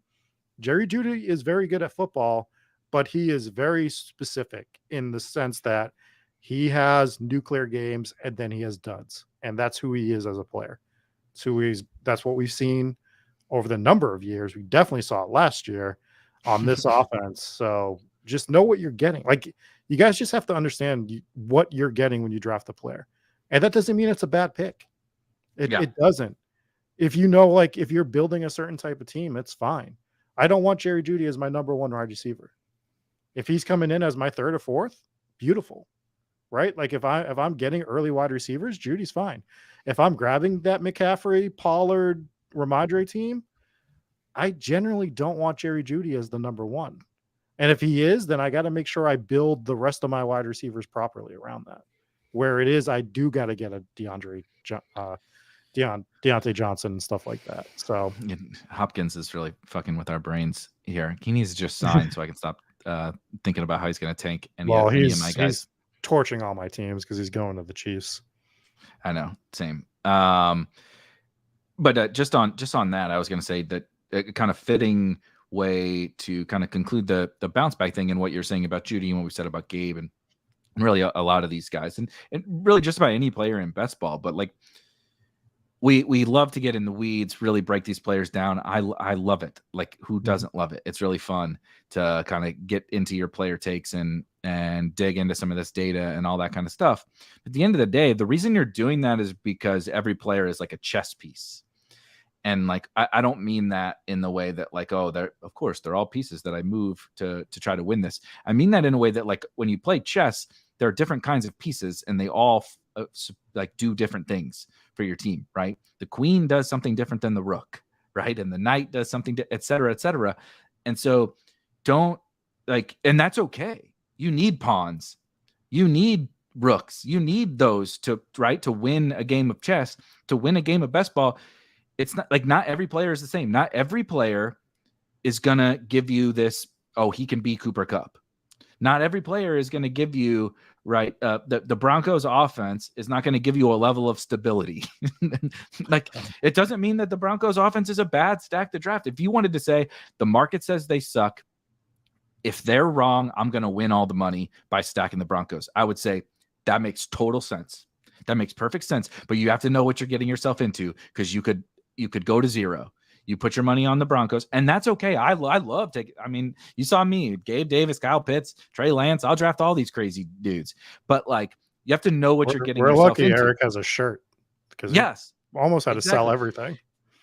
Jerry Jeudy is very good at football, but he is very specific in the sense that he has nuclear games and then he has duds. And that's who he is as a player. That's what we've seen over the number of years. We definitely saw it last year on this offense. So just know what you're getting. Like, you guys just have to understand what you're getting when you draft a player. And that doesn't mean it's a bad pick. It doesn't. If if you're building a certain type of team, it's fine. I don't want Jerry Jeudy as my number one wide receiver. If he's coming in as my third or fourth, beautiful, right? Like if I'm getting early wide receivers, Judy's fine. If I'm grabbing that McCaffrey, Pollard, Ramondre team, I generally don't want Jerry Jeudy as the number one. And if he is, then I got to make sure I build the rest of my wide receivers properly around that. Where it is, I do got to get a Deontay Johnson and stuff like that. So Hopkins is really fucking with our brains here. He needs to just sign so I can stop thinking about how he's going to tank any of my guys. He's torching all my teams because he's going to the Chiefs. I know, same. But just on that, I was going to say that a kind of fitting way to kind of conclude the bounce back thing and what you're saying about Jeudy and what we said about Gabe and really a lot of these guys and really just about any player in best ball. But like we love to get in the weeds, really break these players down. I love it. Like, who doesn't love it? It's really fun to kind of get into your player takes and dig into some of this data and all that kind of stuff. At the end of the day, the reason you're doing that is because every player is like a chess piece. And like, I don't mean that in the way that like, oh, of course they're all pieces that I move to try to win this. I mean that in a way that like when you play chess, there are different kinds of pieces and they all like do different things for your team, right? The queen does something different than the rook, right? And the knight does something, et cetera, et cetera. And so don't like, and that's okay. You need pawns. You need rooks. You need those to win a game of chess, to win a game of best ball. It's not like not every player is the same. Not every player is going to give you this, oh, he can be Cooper Kupp. Not every player is going to give you, right? The Broncos offense is not going to give you a level of stability. Like, it doesn't mean that the Broncos offense is a bad stack to draft. If you wanted to say the market says they suck, if they're wrong, I'm going to win all the money by stacking the Broncos. I would say that makes total sense. That makes perfect sense. But you have to know what you're getting yourself into, because you could go to zero. You put your money on the Broncos, and that's okay. I love taking. I mean, you saw me, Gabe Davis, Kyle Pitts, Trey Lance. I'll draft all these crazy dudes. But like, you have to know what you're getting. We're yourself lucky into. Eric has a shirt, because yes, almost had to sell everything.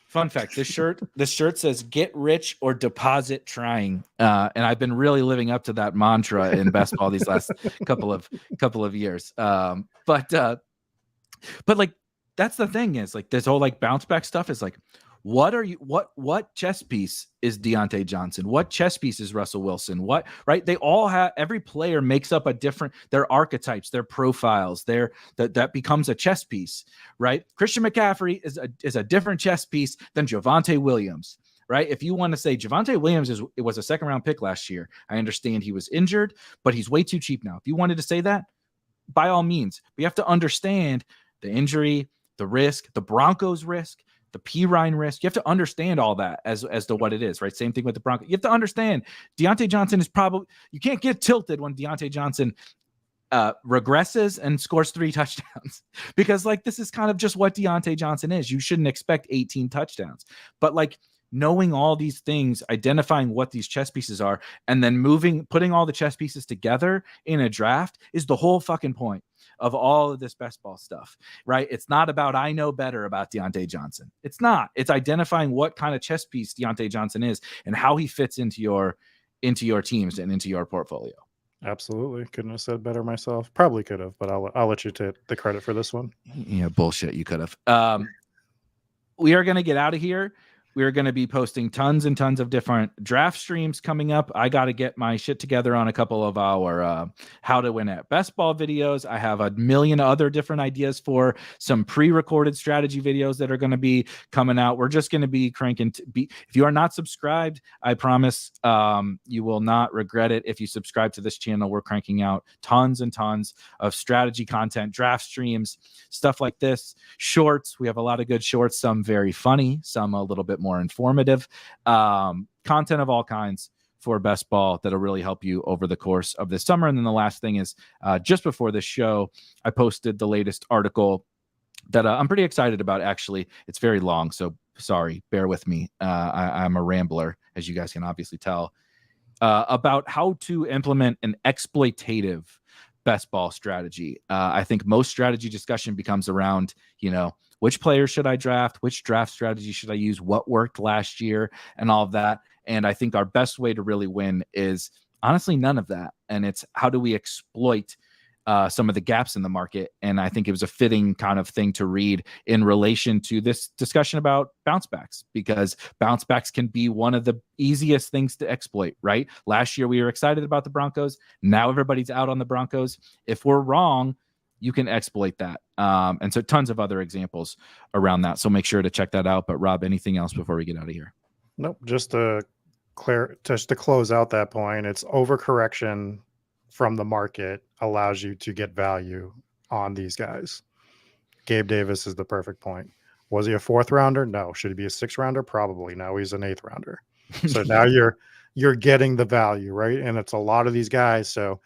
Fun fact: this shirt says "Get rich or deposit trying," and I've been really living up to that mantra in best ball these last couple of years. But like, that's the thing is like this whole like bounce back stuff is like, what chess piece is Deontay Johnson? What chess piece is Russell Wilson? What, right? They all have, every player makes up their archetypes, their profiles, that becomes a chess piece, right? Christian McCaffrey is a different chess piece than Javonte Williams, right? If you want to say Javonte Williams it was a second round pick last year, I understand he was injured, but he's way too cheap now. If you wanted to say that, by all means, but you have to understand the injury, the risk, the Broncos risk, the Pirine risk. You have to understand all that as to what it is, right? Same thing with the Broncos. You have to understand Deontay Johnson is probably, you can't get tilted when Deontay Johnson regresses and scores 3 touchdowns, because like, this is kind of just what Deontay Johnson is. You shouldn't expect 18 touchdowns, but like, knowing all these things, identifying what these chess pieces are, and then putting all the chess pieces together in a draft is the whole fucking point of all of this best ball stuff, right? It's not about, I know better about Deontay Johnson. It's not. It's identifying what kind of chess piece Deontay Johnson is and how he fits into your teams and into your portfolio. Absolutely. Couldn't have said better myself. Probably could have, but I'll let you take the credit for this one. Yeah, bullshit. You could have. We are going to get out of here. We're going to be posting tons and tons of different draft streams coming up. I got to get my shit together on a couple of our how to win at best ball videos. I have a million other different ideas for some pre-recorded strategy videos that are going to be coming out. We're just going to be cranking. If you are not subscribed, I promise you will not regret it. If you subscribe to this channel, we're cranking out tons and tons of strategy content, draft streams, stuff like this, shorts. We have a lot of good shorts, some very funny, some a little bit more informative, content of all kinds for best ball that'll really help you over the course of this summer. And then the last thing is just before this show, I posted the latest article that I'm pretty excited about. Actually, it's very long, so sorry, bear with me. I'm a rambler, as you guys can obviously tell, about how to implement an exploitative best ball strategy. I think most strategy discussion becomes around, which players should I draft? Which draft strategy should I use? What worked last year and all of that. And I think our best way to really win is honestly none of that. And it's how do we exploit some of the gaps in the market. And I think it was a fitting kind of thing to read in relation to this discussion about bounce backs, because bounce backs can be one of the easiest things to exploit, right? Last year, we were excited about the Broncos. Now everybody's out on the Broncos. If we're wrong, you can exploit that. And so tons of other examples around that. So make sure to check that out. But Rob, anything else before we get out of here? Nope. Just to close out that point, it's overcorrection from the market allows you to get value on these guys. Gabe Davis is the perfect point. Was he a 4th rounder? No. Should he be a 6th rounder? Probably. Now he's an 8th rounder. So now you're getting the value, right? And it's a lot of these guys. So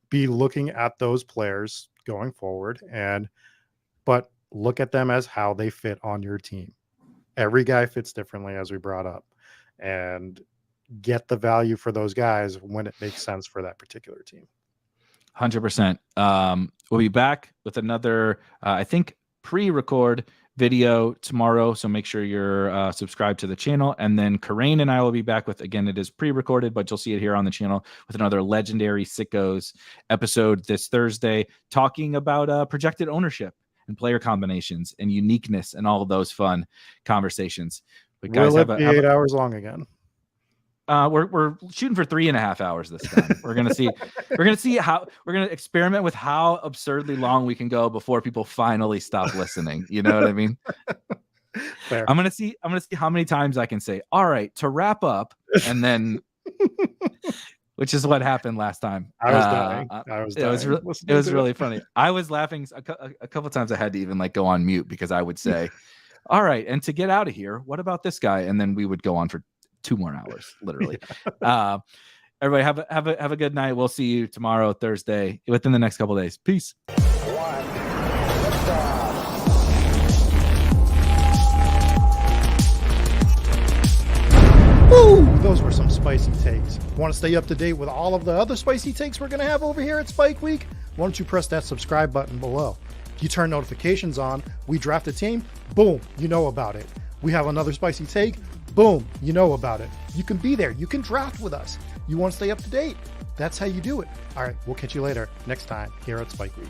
be looking at those players going forward, but look at them as how they fit on your team. Every guy fits differently, as we brought up, and get the value for those guys when it makes sense for that particular team. 100%. We'll be back with another, I think, pre-record video tomorrow. So make sure you're subscribed to the channel. And then Karain and I will be back with, again, it is pre-recorded, but you'll see it here on the channel with another Legendary Sickos episode this Thursday, talking about projected ownership and player combinations and uniqueness and all of those fun conversations. But guys, will it be 8 hours long again? We're shooting for 3.5 hours this time. We're gonna see how we're gonna experiment with how absurdly long we can go before people finally stop listening. You know what I mean? Fair. I'm gonna see how many times I can say, all right, to wrap up, and then which is what happened last time. I was dying. It was really funny. I was laughing a couple times. I had to even go on mute because I would say, all right, and to get out of here, what about this guy? And then we would go on for 2 more hours, literally. Yeah. Everybody have a good night. We'll see you tomorrow, Thursday, within the next couple of days. Peace. Woo! Those were some spicy takes. Want to stay up to date with all of the other spicy takes we're going to have over here at Spike Week? Why don't you press that subscribe button below? You turn notifications on. We draft a team. Boom. You know about it. We have another spicy take. Boom, you know about it. You can be there. You can draft with us. You want to stay up to date. That's how you do it. All right, we'll catch you later next time here at Spike Week.